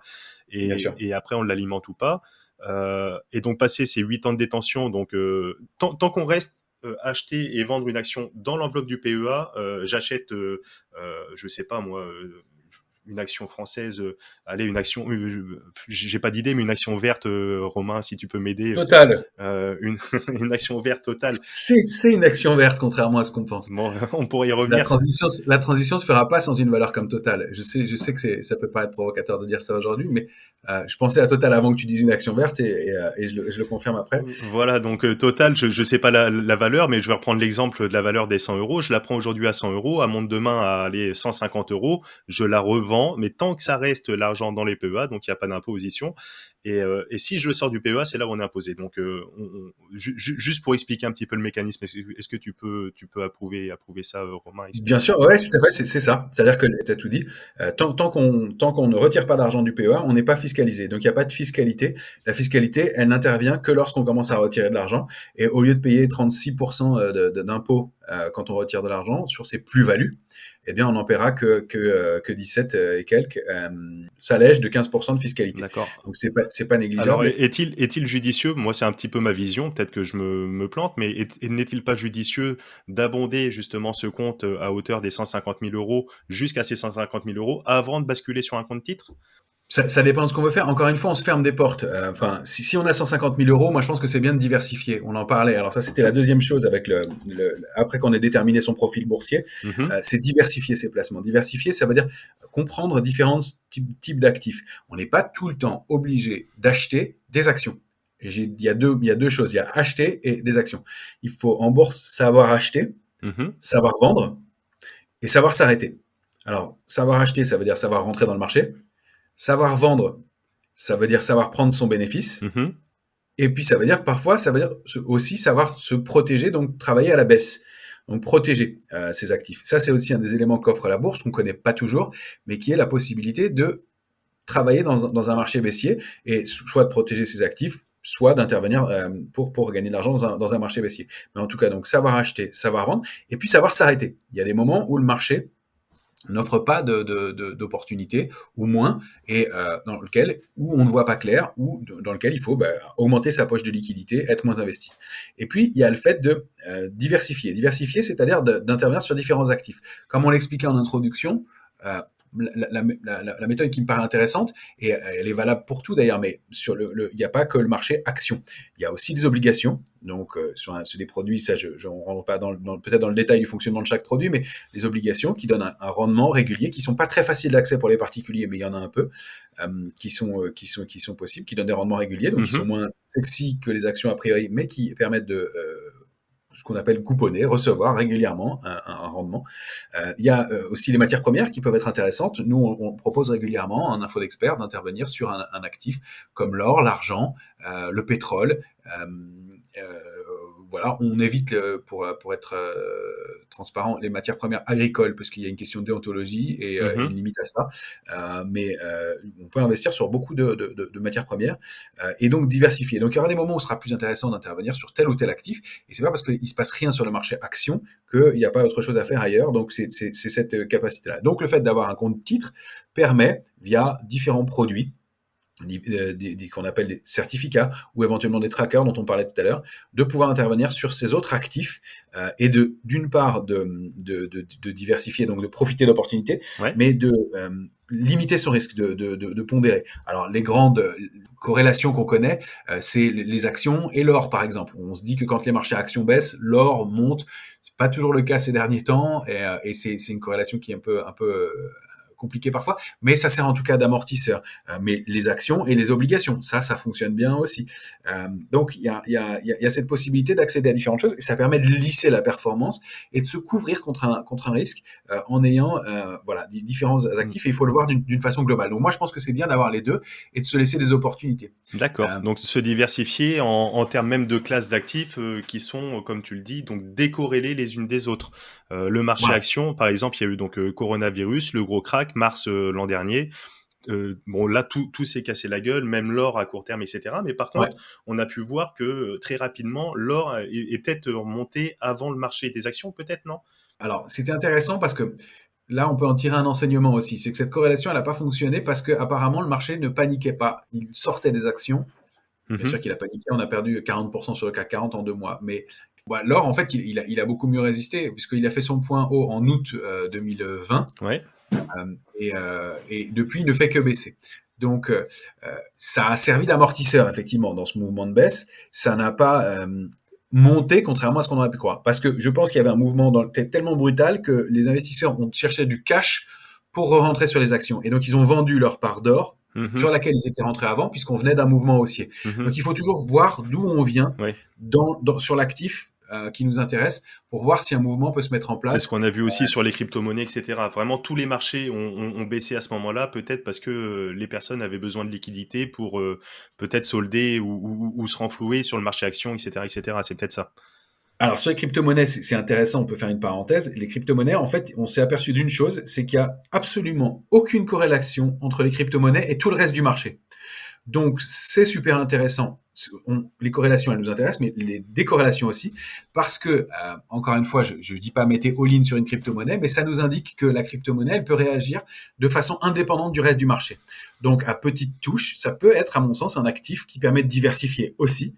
bien
Et,
sûr.
et après, on l'alimente ou pas. Et donc passer ces 8 ans de détention, donc tant qu'on reste acheter et vendre une action dans l'enveloppe du PEA, j'achète, je sais pas moi, une action française, allez, une action, j'ai pas d'idée, mais une action verte, Romain, si tu peux m'aider,
Total.
une, une action verte totale.
C'est une action verte, contrairement à ce qu'on pense.
Bon, on pourrait y revenir.
La transition se fera pas sans une valeur comme Total. Je sais que ça peut paraître provocateur de dire ça aujourd'hui, mais je pensais à Total avant que tu dises une action verte et je le confirme après.
Voilà, donc Total, je sais pas la valeur, mais je vais reprendre l'exemple de la valeur des 100 euros. Je la prends aujourd'hui à 100 euros, elle monte demain à aller 150 euros, je la revends, mais tant que ça reste l'argent dans les PEA, donc il n'y a pas d'imposition. Et si je le sors du PEA, c'est là où on est imposé. Donc, juste pour expliquer un petit peu le mécanisme, est-ce que tu peux approuver ça, Romain,
Bien
explique-moi.
sûr, ouais, tout à fait, c'est ça. C'est-à-dire que tu as tout dit. Tant qu'on ne retire pas d'argent du PEA, on n'est pas fiscalisé. Donc il n'y a pas de fiscalité. La fiscalité, elle n'intervient que lorsqu'on commence à retirer de l'argent. Et au lieu de payer 36% d'impôts quand on retire de l'argent sur ses plus-values, eh bien on n'en paiera que 17 et quelques. Ça allège de 15% de fiscalité.
D'accord.
Donc c'est pas
Alors,
négligeable.
est-il judicieux, moi c'est un petit peu ma vision, peut-être que je me plante, mais n'est-il pas judicieux d'abonder justement ce compte à hauteur des 150 000 euros jusqu'à ces 150 000 euros avant de basculer sur un compte titre?
Ça dépend de ce qu'on veut faire. Encore une fois, on se ferme des portes. Enfin, si on a 150 000 euros, moi je pense que c'est bien de diversifier. On en parlait. Alors ça, c'était la deuxième chose avec après qu'on ait déterminé son profil boursier,
Mhm,
c'est diversifier ses placements. Diversifier, ça veut dire comprendre différents types d'actifs. On n'est pas tout le temps obligé d'acheter des actions. Il y a deux choses. Il y a acheter et des actions. Il faut en bourse savoir acheter,
mhm,
savoir vendre et savoir s'arrêter. Alors, savoir acheter, ça veut dire savoir rentrer dans le marché. Savoir vendre, ça veut dire savoir prendre son bénéfice.
mhm.
Et puis ça veut dire parfois, ça veut dire aussi savoir se protéger, donc travailler à la baisse. Donc protéger ses actifs. Ça, c'est aussi un des éléments qu'offre la bourse, qu'on ne connaît pas toujours, mais qui est la possibilité de travailler dans un marché baissier et soit de protéger ses actifs, soit d'intervenir pour gagner de l'argent dans un marché baissier. Mais en tout cas, donc savoir acheter, savoir vendre, et puis savoir s'arrêter. Il y a des moments où le marché n'offre pas d'opportunités ou moins, et dans lequel où on ne voit pas clair, ou dans lequel il faut augmenter sa poche de liquidité, être moins investi. Et puis il y a le fait de diversifier, c'est-à-dire d'intervenir sur différents actifs. Comme on l'expliquait en introduction, la méthode qui me paraît intéressante, et elle est valable pour tout d'ailleurs, mais il n'y a pas que le marché action. Il y a aussi des obligations. Donc, sur des produits, ça, je ne rentre pas peut-être dans le détail du fonctionnement de chaque produit, mais les obligations qui donnent un rendement régulier, qui sont pas très faciles d'accès pour les particuliers, mais il y en a un peu, qui sont possibles, qui donnent des rendements réguliers, donc qui sont moins sexy que les actions a priori, mais qui permettent de ce qu'on appelle couponner, recevoir régulièrement un rendement. Il y a aussi les matières premières qui peuvent être intéressantes. Nous, on propose régulièrement en info d'expert d'intervenir sur un actif comme l'or, l'argent, le pétrole. Voilà, on évite, pour être transparent, les matières premières agricoles, parce qu'il y a une question de déontologie et une limite à ça. Mais on peut investir sur beaucoup de matières premières et donc diversifier. Donc il y aura des moments où ce sera plus intéressant d'intervenir sur tel ou tel actif, et c'est pas parce qu'il se passe rien sur le marché action qu'il n'y a pas autre chose à faire ailleurs. Donc c'est cette capacité-là. Donc le fait d'avoir un compte titre permet, via différents produits, qu'on appelle des certificats ou éventuellement des trackers dont on parlait tout à l'heure, de pouvoir intervenir sur ces autres actifs et d'une part de diversifier, donc de profiter d'opportunités, mais de limiter son risque, de pondérer. Alors les grandes corrélations qu'on connaît, c'est les actions et l'or par exemple. On se dit que quand les marchés actions baissent, l'or monte. C'est pas toujours le cas ces derniers temps, et c'est une corrélation qui est un peu compliqué parfois, mais ça sert en tout cas d'amortisseur. Mais les actions et les obligations, ça fonctionne bien aussi. Donc il y a cette possibilité d'accéder à différentes choses, et ça permet de lisser la performance et de se couvrir contre un risque en ayant différents actifs, et il faut le voir d'une façon globale. Donc moi je pense que c'est bien d'avoir les deux et de se laisser des opportunités.
D'accord. Donc se diversifier en termes même de classes d'actifs qui sont, comme tu le dis, donc décorrélées les unes des autres. Le marché action, par exemple, il y a eu donc coronavirus, le gros crack, mars l'an dernier. Bon, là, tout s'est cassé la gueule, même l'or à court terme, etc. Mais par contre, on a pu voir que très rapidement, l'or est peut-être remonté avant le marché des actions, peut-être, non?
Alors, c'était intéressant parce que là, on peut en tirer un enseignement aussi. C'est que cette corrélation, elle n'a pas fonctionné parce que apparemment le marché ne paniquait pas. Il sortait des actions. Bien sûr qu'il a paniqué. On a perdu 40% sur le CAC 40 en 2 mois. Mais l'or, en fait, il a beaucoup mieux résisté puisqu'il a fait son point haut en août 2020. Et depuis, il ne fait que baisser. Donc, ça a servi d'amortisseur, effectivement, dans ce mouvement de baisse. Ça n'a pas monté, contrairement à ce qu'on aurait pu croire. Parce que je pense qu'il y avait un mouvement tellement brutal que les investisseurs ont cherché du cash pour rentrer sur les actions. Et donc, ils ont vendu leur part d'or sur laquelle ils étaient rentrés avant, puisqu'on venait d'un mouvement haussier. Donc, il faut toujours voir d'où on vient sur l'actif qui nous intéresse, pour voir si un mouvement peut se mettre en place.
C'est ce qu'on a vu aussi sur les crypto-monnaies, etc. Vraiment, tous les marchés ont baissé à ce moment-là, peut-être parce que les personnes avaient besoin de liquidité pour peut-être solder ou se renflouer sur le marché action, etc., etc. C'est peut-être ça.
Alors, sur les crypto-monnaies, c'est intéressant, on peut faire une parenthèse. Les crypto-monnaies, en fait, on s'est aperçu d'une chose, c'est qu'il n'y a absolument aucune corrélation entre les crypto-monnaies et tout le reste du marché. Donc, c'est super intéressant. Les corrélations, elles nous intéressent, mais les décorrélations aussi, parce que, encore une fois, je ne dis pas mettez all-in sur une crypto-monnaie, mais ça nous indique que la crypto-monnaie, elle peut réagir de façon indépendante du reste du marché. Donc, à petite touche, ça peut être, à mon sens, un actif qui permet de diversifier aussi.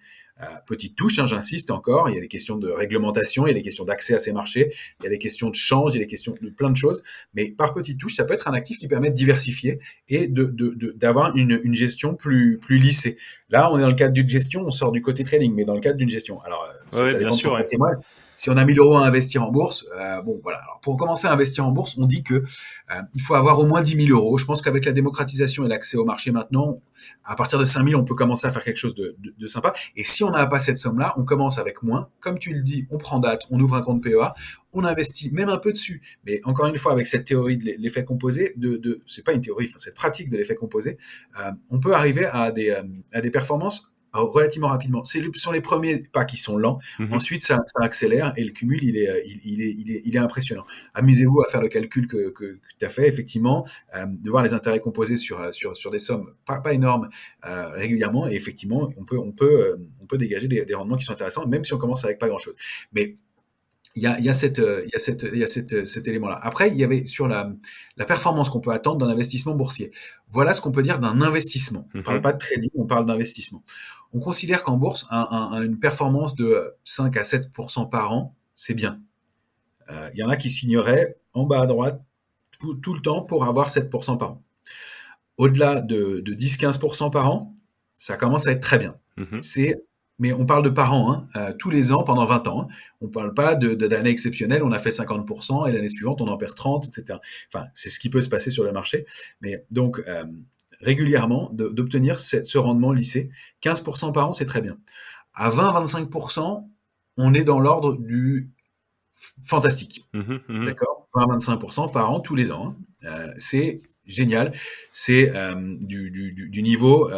Petite touche, j'insiste encore, il y a des questions de réglementation, il y a des questions d'accès à ces marchés, il y a des questions de change, il y a des questions de plein de choses, mais par petite touche, ça peut être un actif qui permet de diversifier et d'avoir une gestion plus lissée. Là, on est dans le cadre d'une gestion, on sort du côté trading, mais dans le cadre d'une gestion. Alors, ça dépend de son patrimoine. Si on a 1000 € à investir en bourse, bon voilà. Alors, pour commencer à investir en bourse, on dit que il faut avoir au moins 10 000 €. Je pense qu'avec la démocratisation et l'accès au marché maintenant, à partir de 5 000, on peut commencer à faire quelque chose de sympa. Et si on n'a pas cette somme-là, on commence avec moins. Comme tu le dis, on prend date, on ouvre un compte PEA, on investit même un peu dessus. Mais encore une fois, avec cette théorie de l'effet composé, c'est pas une théorie, cette pratique de l'effet composé, on peut arriver à des performances relativement rapidement. Ce sont les premiers pas qui sont lents.
Mmh.
Ensuite, ça accélère et le cumul, il est impressionnant. Amusez-vous à faire le calcul que tu as fait, effectivement, de voir les intérêts composés sur des sommes pas énormes régulièrement. Et effectivement, on peut dégager des rendements qui sont intéressants, même si on commence avec pas grand-chose. Mais il y a cet élément-là. Après, il y avait sur la performance qu'on peut attendre d'un investissement boursier. Voilà ce qu'on peut dire d'un investissement. On ne parle
Mmh.
pas de trading, on parle d'investissement. On considère qu'en bourse, une performance de 5 à 7% par an, c'est bien. Il y en a qui signeraient en bas à droite tout le temps pour avoir 7% par an. Au-delà de 10-15% par an, ça commence à être très bien.
Mmh.
C'est, mais on parle de par an, hein, tous les ans pendant 20 ans. Hein. On ne parle pas d'années exceptionnelles, on a fait 50% et l'année suivante on en perd 30, etc. Enfin, c'est ce qui peut se passer sur le marché. Mais donc, régulièrement, d'obtenir ce rendement lissé, 15% par an, c'est très bien. À 20-25%, on est dans l'ordre du fantastique.
Mmh. Mmh.
D'accord, 20-25% par an tous les ans. Hein. C'est génial. C'est du niveau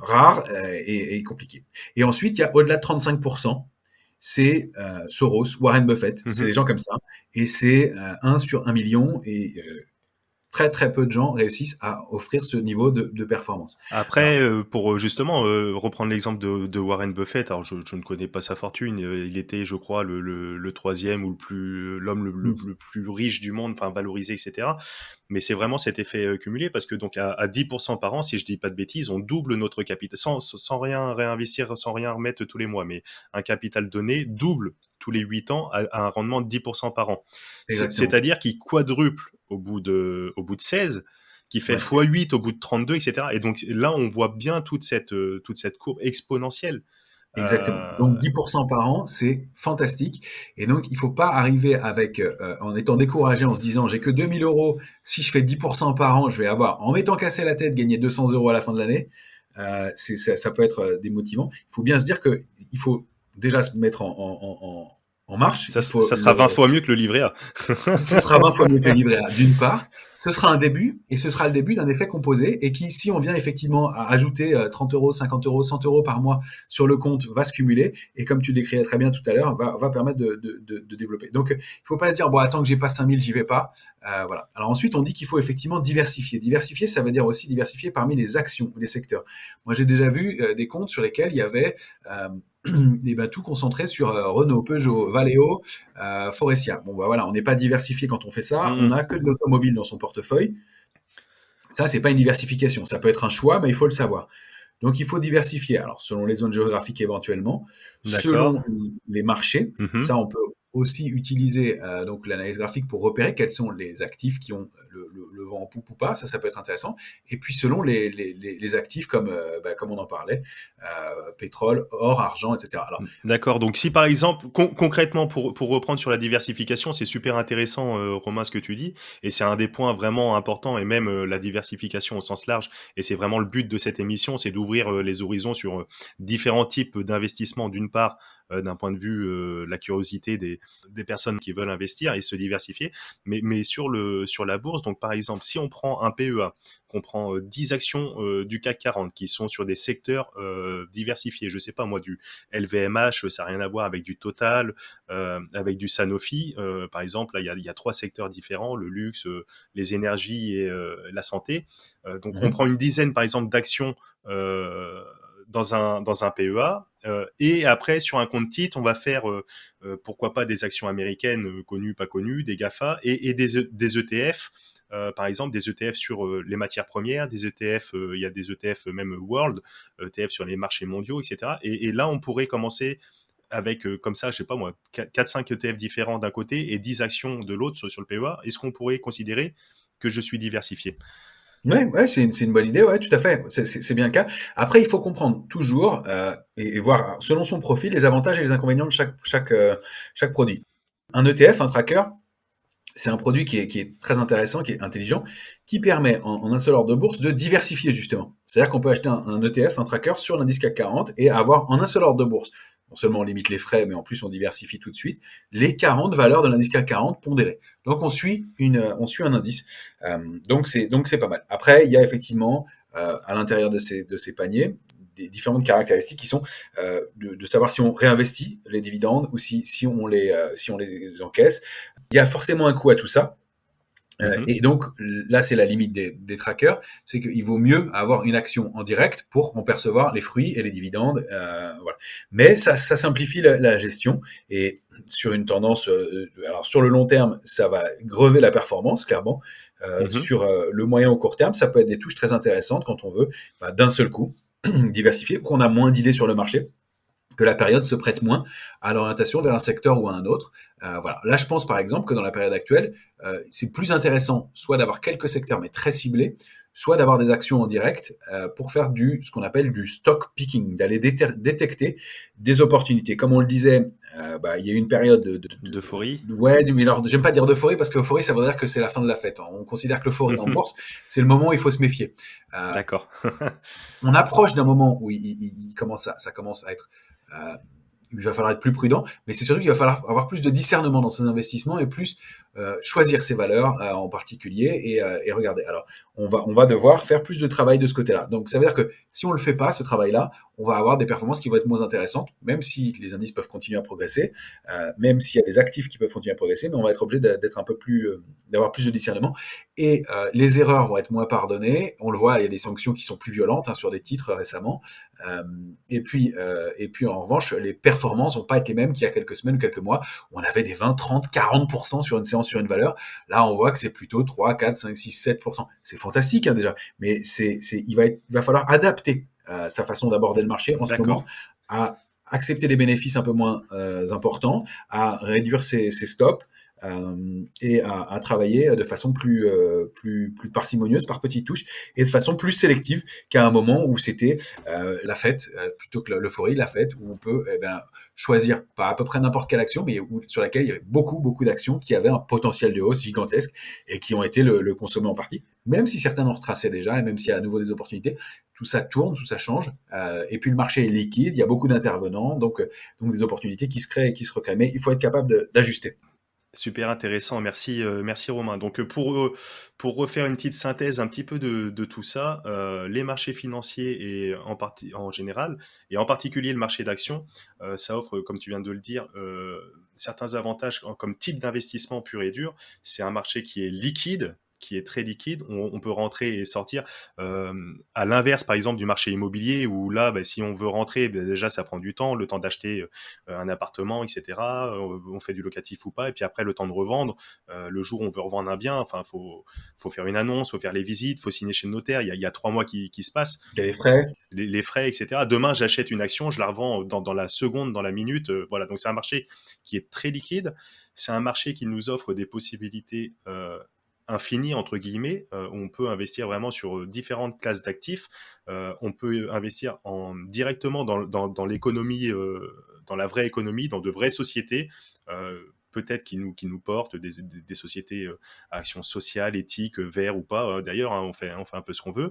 rare et compliqué. Et ensuite, il y a au-delà de 35%, c'est Soros, Warren Buffett, c'est
Mmh.
des gens comme ça. Et c'est 1 sur 1 million. Et très très peu de gens réussissent à offrir ce niveau de performance.
Après,
Alors,
pour, justement, reprendre l'exemple de Warren Buffett, alors je ne connais pas sa fortune, il était, je crois, le 3e ou l'homme le plus riche du monde, enfin valorisé, et cetera. Mais c'est vraiment cet effet, cumulé parce que donc à 10 par an, si je dis pas de bêtises, on double notre capital sans rien réinvestir, sans rien remettre tous les mois, mais un capital donné double tous les 8 ans à un rendement de 10 par an.
exactement.
C'est-à-dire qu'il quadruple au bout de 16, qui fait
Ouais.
x8 au bout de 32, etc. Et donc là, on voit bien toute cette courbe exponentielle.
Exactement.
Euh,
Donc 10% par an, c'est fantastique. Et donc il faut pas arriver avec en étant découragé en se disant j'ai que 2 000 euros, si je fais 10% par an, je vais avoir en m'étant cassé la tête gagné 200 euros à la fin de l'année. Ça peut être démotivant. Il faut bien se dire que il faut déjà se mettre en marche.
ça,
Il faut
ça sera 20 fois mieux que le livret A.
Ce sera 20 fois mieux que le livret A, d'une part. Ce sera un début, et ce sera le début d'un effet composé, et qui, si on vient effectivement à ajouter 30 euros, 50 euros, 100 euros par mois sur le compte, va se cumuler, et comme tu décrivais très bien tout à l'heure, va permettre de développer. Donc, il faut pas se dire, bon, attends que j'ai pas 5000, j'y vais pas. Voilà. Alors ensuite, on dit qu'il faut effectivement diversifier. Diversifier, ça veut dire aussi diversifier parmi les actions, les secteurs. Moi, j'ai déjà vu des comptes sur lesquels il y avait euh, et ben, tout concentré sur Renault, Peugeot, Valeo, Forestia. Bon, bah voilà, on n'est pas diversifié quand on fait ça. On
Mhm.
n'a que de l'automobile dans son portefeuille. Ça, c'est pas une diversification. Ça peut être un choix, mais il faut le savoir. Donc, il faut diversifier. Alors, selon les zones géographiques éventuellement,
D'accord.
selon les marchés.
Mhm.
Ça, on peut aussi utiliser donc l'analyse graphique pour repérer quels sont les actifs qui ont le vent en poupe ou pas. Ça peut être intéressant. Et puis, selon les actifs, comme on en parlait, pétrole, or, argent, etc. Alors,
D'accord. Donc, si par exemple, concrètement, pour reprendre sur la diversification, c'est super intéressant, Romain, ce que tu dis, et c'est un des points vraiment importants, et même la diversification au sens large, et c'est vraiment le but de cette émission, c'est d'ouvrir les horizons sur différents types d'investissements, d'une part, d'un point de vue la curiosité des personnes qui veulent investir et se diversifier, mais sur la bourse, donc par exemple, si on prend un PEA, qu'on prend 10 actions du CAC 40 qui sont sur des secteurs diversifiés, je sais pas moi, du LVMH, ça n'a rien à voir avec du Total, avec du Sanofi. Par exemple, là, il y a 3 secteurs différents, le luxe, les énergies et la santé. Donc, on
mhm,
prend une dizaine, par exemple, d'actions dans un PEA. Et après, sur un compte titre, on va faire, pourquoi pas, des actions américaines connues, pas connues, des GAFA, et des ETF. Par exemple, des ETF sur les matières premières, des ETF, il y a des ETF même World, ETF sur les marchés mondiaux, etc. Et là, on pourrait commencer avec, comme ça, je sais pas moi, 4-5 ETF différents d'un côté et 10 actions de l'autre sur le PEA. Est-ce qu'on pourrait considérer que je suis diversifié?
ouais, c'est une bonne idée, ouais, tout à fait. C'est bien le cas. Après, il faut comprendre toujours et voir selon son profil les avantages et les inconvénients de chaque produit. Un ETF, un tracker, c'est un produit qui est très intéressant, qui est intelligent, qui permet en un seul ordre de bourse de diversifier justement. C'est-à-dire qu'on peut acheter un ETF, un tracker sur l'indice CAC 40 et avoir en un seul ordre de bourse. Non seulement on limite les frais, mais en plus on diversifie tout de suite les 40 valeurs de l'indice CAC 40 pondérées. Donc on suit un indice. Donc c'est pas mal. Après, il y a effectivement à l'intérieur de ces paniers des différentes caractéristiques qui sont de savoir si on réinvestit les dividendes ou si on les encaisse. Il y a forcément un coût à tout ça.
Mhm.
Et donc là, c'est la limite des trackers, c'est qu'il vaut mieux avoir une action en direct pour en percevoir les fruits et les dividendes. Voilà. Mais ça simplifie la gestion et sur une tendance, alors sur le long terme, ça va grever la performance clairement.
Mhm.
Sur le moyen ou court terme, ça peut être des touches très intéressantes quand on veut d'un seul coup diversifier ou qu'on a moins d'idées sur le marché, que la période se prête moins à l'orientation vers un secteur ou à un autre. Voilà. Là, je pense par exemple que dans la période actuelle, c'est plus intéressant soit d'avoir quelques secteurs mais très ciblés, soit d'avoir des actions en direct pour faire ce qu'on appelle du stock picking, d'aller détecter des opportunités. Comme on le disait, il y a eu une période
D'euphorie.
ouais, mais alors j'aime pas dire d'euphorie parce que euphorie ça veut dire que c'est la fin de la fête. On considère que l'euphorie en bourse, c'est le moment où il faut se méfier. Euh,
D'accord.
on approche d'un moment où ça commence à être il va falloir être plus prudent, mais c'est surtout qu'il va falloir avoir plus de discernement dans ses investissements et plus choisir ses valeurs en particulier et regarder. Alors, on va devoir faire plus de travail de ce côté-là. Donc, ça veut dire que si on le fait pas, ce travail-là, on va avoir des performances qui vont être moins intéressantes, même si les indices peuvent continuer à progresser, même s'il y a des actifs qui peuvent continuer à progresser, mais on va être obligé d'être un peu plus, d'avoir plus de discernement. Et les erreurs vont être moins pardonnées. On le voit, il y a des sanctions qui sont plus violentes sur des titres récemment. Euh, et puis en revanche, les performances vont pas être les mêmes qu'il y a quelques semaines ou quelques mois où on avait des 20, 30, 40% sur une séance sur une valeur. Là, on voit que c'est plutôt 3, 4, 5, 6, 7%. C'est fantastique déjà, mais il va falloir adapter sa façon d'aborder le marché en ce moment
D'accord.
à accepter des bénéfices un peu moins importants, à réduire ses stops et à travailler de façon plus parcimonieuse par petites touches et de façon plus sélective qu'à un moment où c'était la fête plutôt que l'euphorie, la fête où on peut choisir pas à peu près n'importe quelle action, mais sur laquelle il y avait beaucoup d'actions qui avaient un potentiel de hausse gigantesque et qui ont été le consommer en partie, même si certains en retraçaient déjà et même s'il y a à nouveau des opportunités. Tout ça tourne, tout ça change, et puis le marché est liquide, il y a beaucoup d'intervenants, donc des opportunités qui se créent et qui se recréent. Mais il faut être capable d'ajuster.
Super intéressant, merci, merci Romain. Donc pour refaire une petite synthèse un petit peu de tout ça, les marchés financiers et en général, et en particulier le marché d'actions, ça offre, comme tu viens de le dire, certains avantages comme type d'investissement pur et dur. C'est un marché qui est liquide, qui est très liquide, on peut rentrer et sortir. À l'inverse, par exemple, du marché immobilier, où là, bah, si on veut rentrer, bah, déjà ça prend du temps, le temps d'acheter un appartement, etc. On fait du locatif ou pas, et puis après le temps de revendre. Le jour où on veut revendre un bien, enfin, faut faire une annonce, faut faire les visites, faut signer chez le notaire. Il y a 3 mois qui se passent,
Il y a des frais.
les frais, etc. Demain, j'achète une action, je la revends dans la seconde, dans la minute. Voilà, donc c'est un marché qui est très liquide. C'est un marché qui nous offre des possibilités infinies, entre guillemets, où on peut investir vraiment sur différentes classes d'actifs. On peut investir directement dans l'économie, dans la vraie économie, dans de vraies sociétés. Peut-être qui nous portent des sociétés à action sociale, éthique, vert ou pas. D'ailleurs, hein, on fait un peu ce qu'on veut.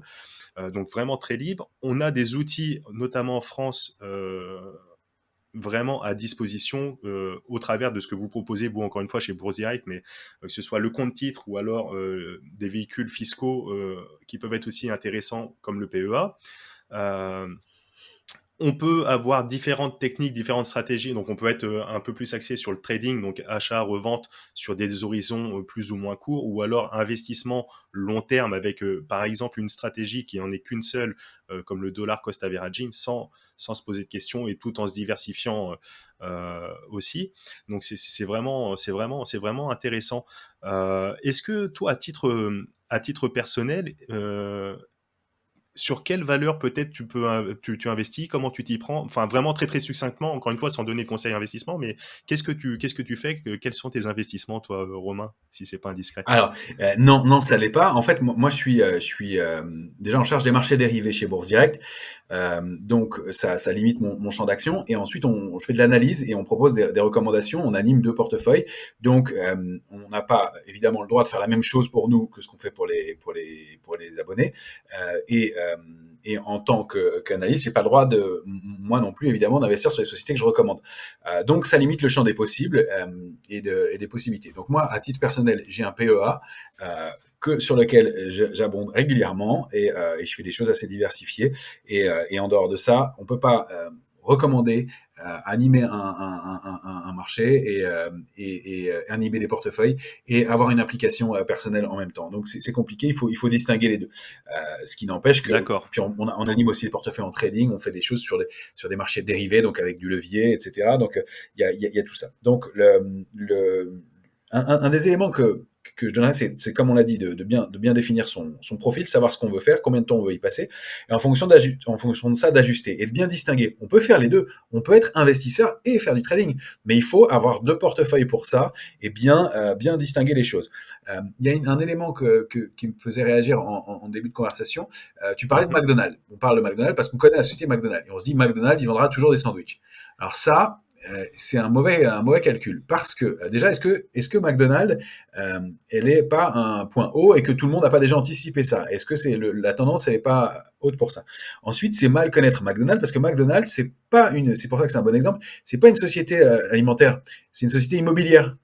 Donc vraiment très libre. On a des outils, notamment en France, vraiment à disposition au travers de ce que vous proposez, vous encore une fois chez Bourse Direct, mais que ce soit le compte titre ou alors des véhicules fiscaux qui peuvent être aussi intéressants comme le PEA. Euh, on peut avoir différentes techniques, différentes stratégies. Donc, on peut être un peu plus axé sur le trading, donc achat, revente sur des horizons plus ou moins courts, ou alors investissement long terme avec, par exemple, une stratégie qui en est qu'une seule, comme le dollar cost averaging, sans se poser de questions et tout en se diversifiant aussi. Donc, c'est vraiment intéressant. Est-ce que toi, à titre personnel, sur quelle valeur peut-être tu investis, comment tu t'y prends, enfin vraiment très très succinctement, encore une fois sans donner de conseils investissement, mais qu'est-ce que tu fais, quels sont tes investissements toi Romain, si c'est pas indiscret?
Alors, non, non, ça l'est pas. En fait, moi, je suis déjà en charge des marchés dérivés chez Bourse Direct. Donc, ça limite mon champ d'action. Et ensuite, je fais de l'analyse et on propose des recommandations. On anime 2 portefeuilles. Donc, on n'a pas évidemment le droit de faire la même chose pour nous que ce qu'on fait pour les abonnés. Et en tant qu'analyste, j'ai pas le droit moi non plus, évidemment, d'investir sur les sociétés que je recommande. Donc, ça limite le champ des possibles et des possibilités. Donc, moi, à titre personnel, j'ai un PEA sur lequel j'abonde régulièrement et je fais des choses assez diversifiées. Et en dehors de ça, on peut pas recommander, animer un marché et animer des portefeuilles et avoir une application personnelle en même temps. Donc c'est compliqué, il faut distinguer les deux. Ce qui n'empêche que,
D'accord.
puis on anime aussi les portefeuilles en trading, on fait des choses sur des marchés dérivés, donc avec du levier, etc. Donc il y a tout ça. Donc un des éléments que je donnerais, c'est comme on l'a dit, de bien définir son profil, savoir ce qu'on veut faire, combien de temps on veut y passer, et en fonction de ça, d'ajuster et de bien distinguer. On peut faire les deux. On peut être investisseur et faire du trading, mais il faut avoir deux portefeuilles pour ça et bien distinguer les choses. Il y a un élément qui me faisait réagir en début de conversation. Tu parlais de
Mmh.
McDonald's. On parle de McDonald's parce qu'on connaît la société McDonald's et on se dit McDonald's, il vendra toujours des sandwichs. Alors ça, c'est un mauvais calcul parce que déjà est-ce que McDonald's elle est pas un point haut et que tout le monde n'a pas déjà anticipé ça? Est-ce que la tendance elle est pas haute pour ça? Ensuite, c'est mal connaître McDonald's parce que McDonald's c'est pour ça que c'est un bon exemple, c'est pas une société alimentaire, c'est une société immobilière.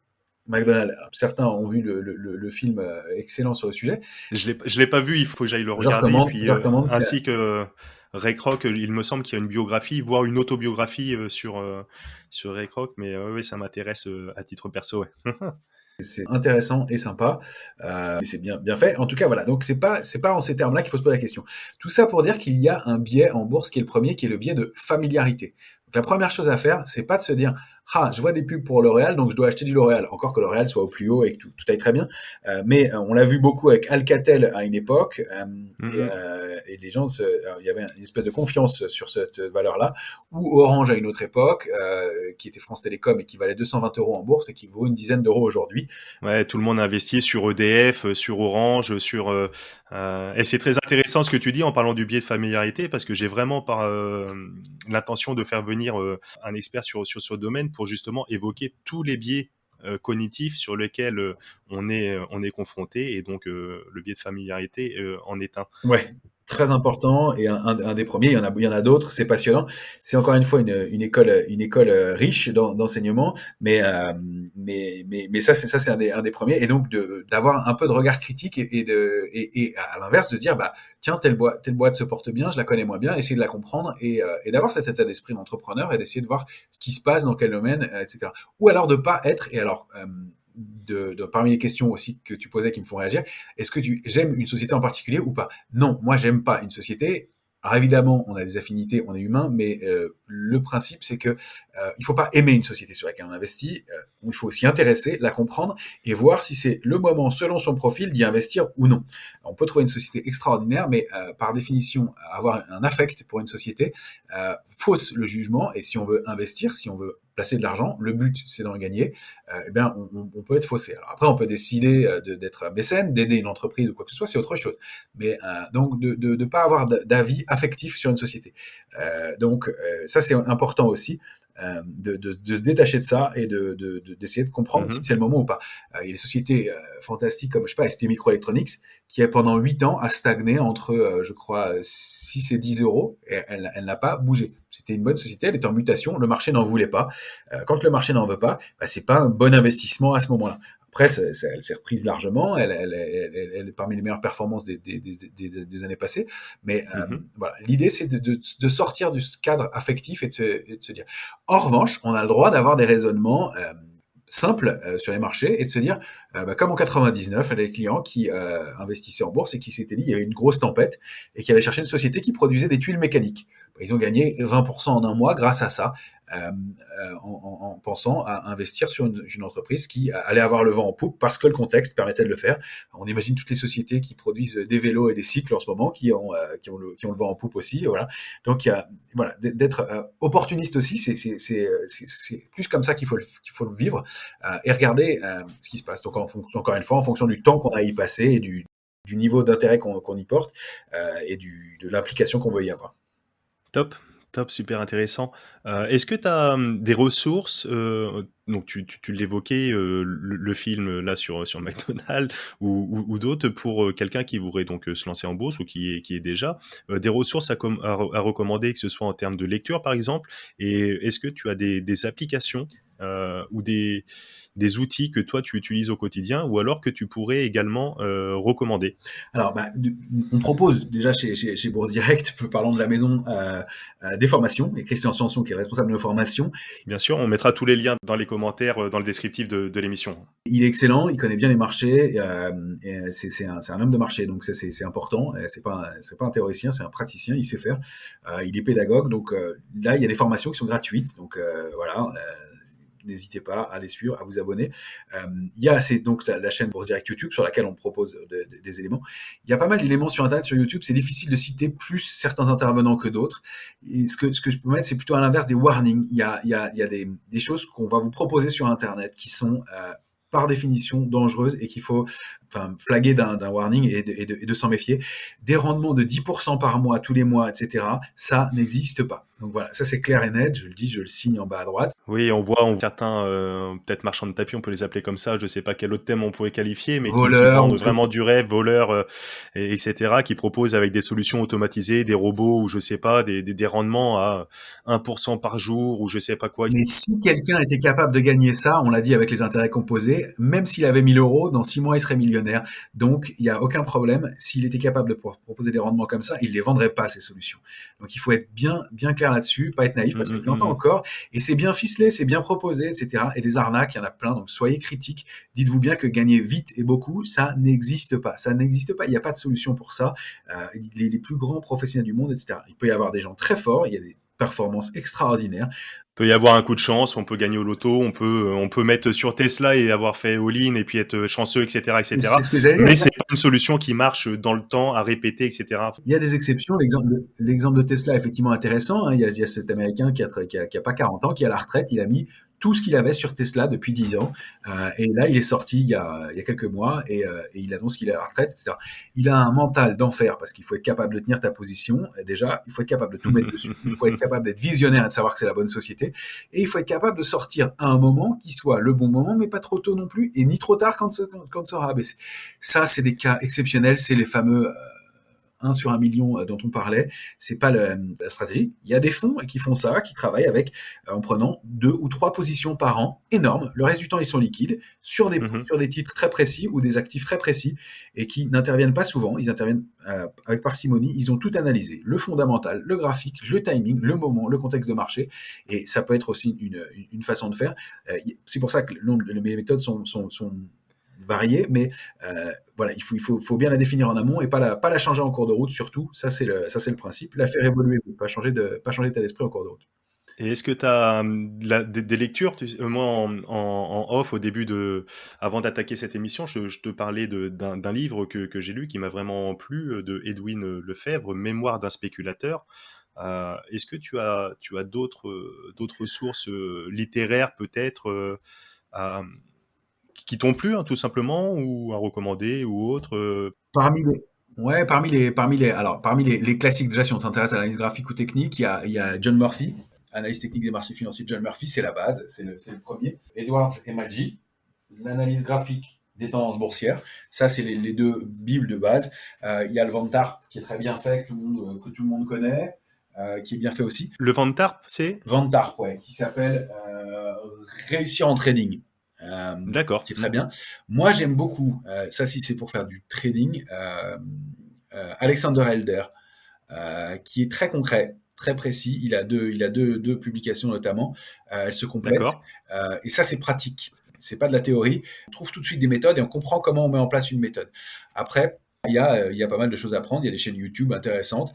McDonald's. Alors, certains ont vu le film excellent sur le sujet.
Je l'ai pas vu, il faut que j'aille le regarder. Et puis,
Je recommande.
ainsi que Ray Kroc, il me semble qu'il y a une biographie, voire une autobiographie sur Ray Kroc, mais oui, ça m'intéresse à titre perso. Ouais.
C'est intéressant et sympa, et c'est bien fait. En tout cas, voilà. Donc c'est pas en ces termes-là qu'il faut se poser la question. Tout ça pour dire qu'il y a un biais en bourse qui est le premier, qui est le biais de familiarité. Donc la première chose à faire, c'est pas de se dire ah, je vois des pubs pour L'Oréal, donc je dois acheter du L'Oréal. Encore que L'Oréal soit au plus haut et que tout aille très bien. Mais on l'a vu beaucoup avec Alcatel à une époque,
Mhm.
et les gens, il y avait une espèce de confiance sur cette valeur-là. Ou Orange à une autre époque, qui était France Télécom et qui valait 220 euros en bourse et qui vaut une dizaine d'euros aujourd'hui.
Ouais, tout le monde investit sur EDF, sur Orange, et c'est très intéressant ce que tu dis en parlant du biais de familiarité, parce que j'ai vraiment l'intention de faire venir un expert sur ce domaine pour justement évoquer tous les biais cognitifs sur lesquels on est confronté, et donc le biais de familiarité en est un.
Ouais, très important et un des premiers. Il y en a d'autres. C'est passionnant. C'est encore une fois une école riche d'enseignement, mais ça c'est un des premiers. Et donc d'avoir un peu de regard critique et à l'inverse de se dire bah tiens telle boîte se porte bien, je la connais moins bien, essayer de la comprendre et d'avoir cet état d'esprit d'entrepreneur et d'essayer de voir ce qui se passe dans quel domaine, etc. Ou alors de pas être et alors parmi les questions aussi que tu posais qui me font réagir, est-ce que j'aime une société en particulier ou pas? Non, moi j'aime pas une société. Alors évidemment, on a des affinités, on est humain, mais le principe c'est que il faut pas aimer une société sur laquelle on investit. Il faut s'y intéresser, la comprendre et voir si c'est le moment, selon son profil, d'y investir ou non. On peut trouver une société extraordinaire, mais par définition, avoir un affect pour une société fausse le jugement. Et si on veut investir, si on veut placer de l'argent, le but c'est d'en gagner. Eh bien, on peut être faussé. Alors après, on peut décider d'être mécène, d'aider une entreprise ou quoi que ce soit, c'est autre chose. Mais donc de pas avoir d'avis affectif sur une société. Donc ça c'est important aussi. De se détacher de ça et d'essayer de comprendre si
Mhm.
c'est le moment ou pas. Il y a des sociétés fantastiques comme, je sais pas, ST Microelectronics, qui a pendant 8 ans a stagné entre, je crois, 6 et 10 euros, et elle n'a pas bougé. C'était une bonne société, elle était en mutation, le marché n'en voulait pas. Quand le marché n'en veut pas, bah, c'est pas un bon investissement à ce moment-là. Après, elle s'est reprise largement, elle est parmi les meilleures performances des années passées. Mais
Mhm.
voilà, l'idée, c'est de sortir du cadre affectif et de se dire. En revanche, on a le droit d'avoir des raisonnements simples sur les marchés et de se dire, bah, comme en 99, il y a des clients qui investissaient en bourse et qui s'étaient dit il y avait une grosse tempête et qui avaient cherché une société qui produisait des tuiles mécaniques. Ils ont gagné 20% en un mois grâce à ça, en pensant à investir sur une entreprise qui allait avoir le vent en poupe parce que le contexte permettait de le faire. On imagine toutes les sociétés qui produisent des vélos et des cycles en ce moment qui ont le vent en poupe aussi. Voilà. Donc, voilà, d'être opportuniste aussi, c'est plus comme ça qu'il faut le vivre et regarder ce qui se passe. Donc, encore une fois, en fonction du temps qu'on a à y passer et du niveau d'intérêt qu'on y porte et de l'implication qu'on veut y avoir.
Top, top, super intéressant. Est-ce que tu as des ressources, donc tu l'évoquais, le film là sur McDonald's ou d'autres pour quelqu'un qui voudrait donc se lancer en bourse ou qui est déjà, des ressources à recommander, que ce soit en termes de lecture par exemple? Et est-ce que tu as des applications ou des outils que toi tu utilises au quotidien ou alors que tu pourrais également recommander?
Alors, on propose déjà chez Bourse Direct, parlant de la maison, des formations. Et Christian Sanson, qui est le responsable de nos formations,
Bien sûr, on mettra tous les liens dans les commentaires, dans le descriptif de l'émission.
il est excellent, il connaît bien les marchés. C'est un homme de marché, donc ça, c'est important. C'est pas un théoricien, c'est un praticien, il sait faire. Il est pédagogue, donc là, il y a des formations qui sont gratuites. Donc voilà, n'hésitez pas à les suivre, à vous abonner. Il y a donc la chaîne Bourse Direct YouTube sur laquelle on propose des éléments. Il y a pas mal d'éléments sur Internet, sur YouTube. C'est difficile de citer plus certains intervenants que d'autres. Et ce que je peux mettre, c'est plutôt à l'inverse des warnings. Il y a des choses qu'on va vous proposer sur Internet qui sont par définition dangereuses et qu'il faut flaguer d'un warning et de s'en méfier. Des rendements de 10% par mois, tous les mois, etc., ça n'existe pas. Donc voilà, ça c'est clair et net, je le dis, je le signe en bas à droite.
Oui, on voit certains, peut-être marchands de tapis, on peut les appeler comme ça, je sais pas quel autre thème on pourrait qualifier, mais qui
Voleurs,
vendent vraiment du rêve, voleurs, etc., qui proposent avec des solutions automatisées, des robots ou je sais pas, des rendements à 1% par jour ou je sais pas quoi.
mais si quelqu'un était capable de gagner ça, on l'a dit avec les intérêts composés, même s'il avait 1000 euros, dans 6 mois, il serait millionnaire. Donc, il n'y a aucun problème. S'il était capable de proposer des rendements comme ça, il ne les vendrait pas, ces solutions. Donc, il faut être bien clair là-dessus, pas être naïf,
Mmh,
parce que
mmh,
je
mmh,
l'entends
mmh.
encore. Et c'est bien ficelé, c'est bien proposé, etc. Et des arnaques, il y en a plein. Donc, soyez critiques. Dites-vous bien que gagner vite et beaucoup, ça n'existe pas. Ça n'existe pas. Il n'y a pas de solution pour ça. Les plus grands professionnels du monde, etc. Il peut y avoir des gens très forts. Il y a des performances extraordinaires.
Peut y avoir un coup de chance, on peut gagner au loto, on peut mettre sur Tesla et avoir fait all-in et puis être chanceux, etc., etc.
C'est ce que j'allais dire.
Mais c'est pas une solution qui marche dans le temps, à répéter, etc.
Il y a des exceptions. L'exemple de Tesla est effectivement intéressant, hein. Il y a cet Américain qui a pas 40 ans, qui est à la retraite. Il a mis tout ce qu'il avait sur Tesla depuis 10 ans. Et là, il est sorti il y a quelques mois et il annonce qu'il est à la retraite, etc. Il a un mental d'enfer parce qu'il faut être capable de tenir ta position. Et déjà, il faut être capable de tout mettre dessus. Il faut être capable d'être visionnaire et de savoir que c'est la bonne société. Et il faut être capable de sortir à un moment qui soit le bon moment, mais pas trop tôt non plus, et ni trop tard quand ça aura abaissé. Ça, c'est des cas exceptionnels. C'est les fameux 1 sur 1 million dont on parlait, c'est pas la stratégie. Il y a des fonds qui font ça, qui travaillent avec en prenant 2 ou 3 positions par an, énormes. Le reste du temps, ils sont liquides
Mhm.
sur des titres très précis ou des actifs très précis et qui n'interviennent pas souvent. Ils interviennent avec parcimonie. Ils ont tout analysé, le fondamental, le graphique, le timing, le moment, le contexte de marché. Et ça peut être aussi une façon de faire. C'est pour ça que les méthodes sont variées, mais voilà, faut bien la définir en amont et pas la changer en cours de route, surtout. Ça, c'est le principe. La faire évoluer, mais pas changer d'état d'esprit en cours de route.
Et est-ce que tu as des lectures moi, en off, avant d'attaquer cette émission, je te parlais d'un livre que j'ai lu qui m'a vraiment plu, de Edwin Lefebvre, Mémoire d'un spéculateur. Est-ce que tu as d'autres sources littéraires peut-être à- qui t'ont plu, hein, tout simplement, ou à recommander, ou autre
Parmi les, ouais, parmi les classiques, déjà, si on s'intéresse à l'analyse graphique ou technique, il y a John Murphy, analyse technique des marchés financiers. John Murphy, c'est la base, c'est le premier. Edwards et Maggi, l'analyse graphique des tendances boursières. Ça, c'est les deux bibles de base. Il y a le Vantar, qui est très bien fait, que tout le monde connaît, qui est bien fait aussi.
Le Van Tarp, c'est?
Vantar, ouais, qui s'appelle Réussir en trading.
D'accord.
Qui est très bien. Moi, j'aime beaucoup, ça si c'est pour faire du trading, Alexander Elder, qui est très concret, très précis. Il a deux publications notamment. Elles se complètent.
D'accord.
Et ça, c'est pratique. C'est pas de la théorie. On trouve tout de suite des méthodes et on comprend comment on met en place une méthode. Après, il y a pas mal de choses à prendre. Il y a des chaînes YouTube intéressantes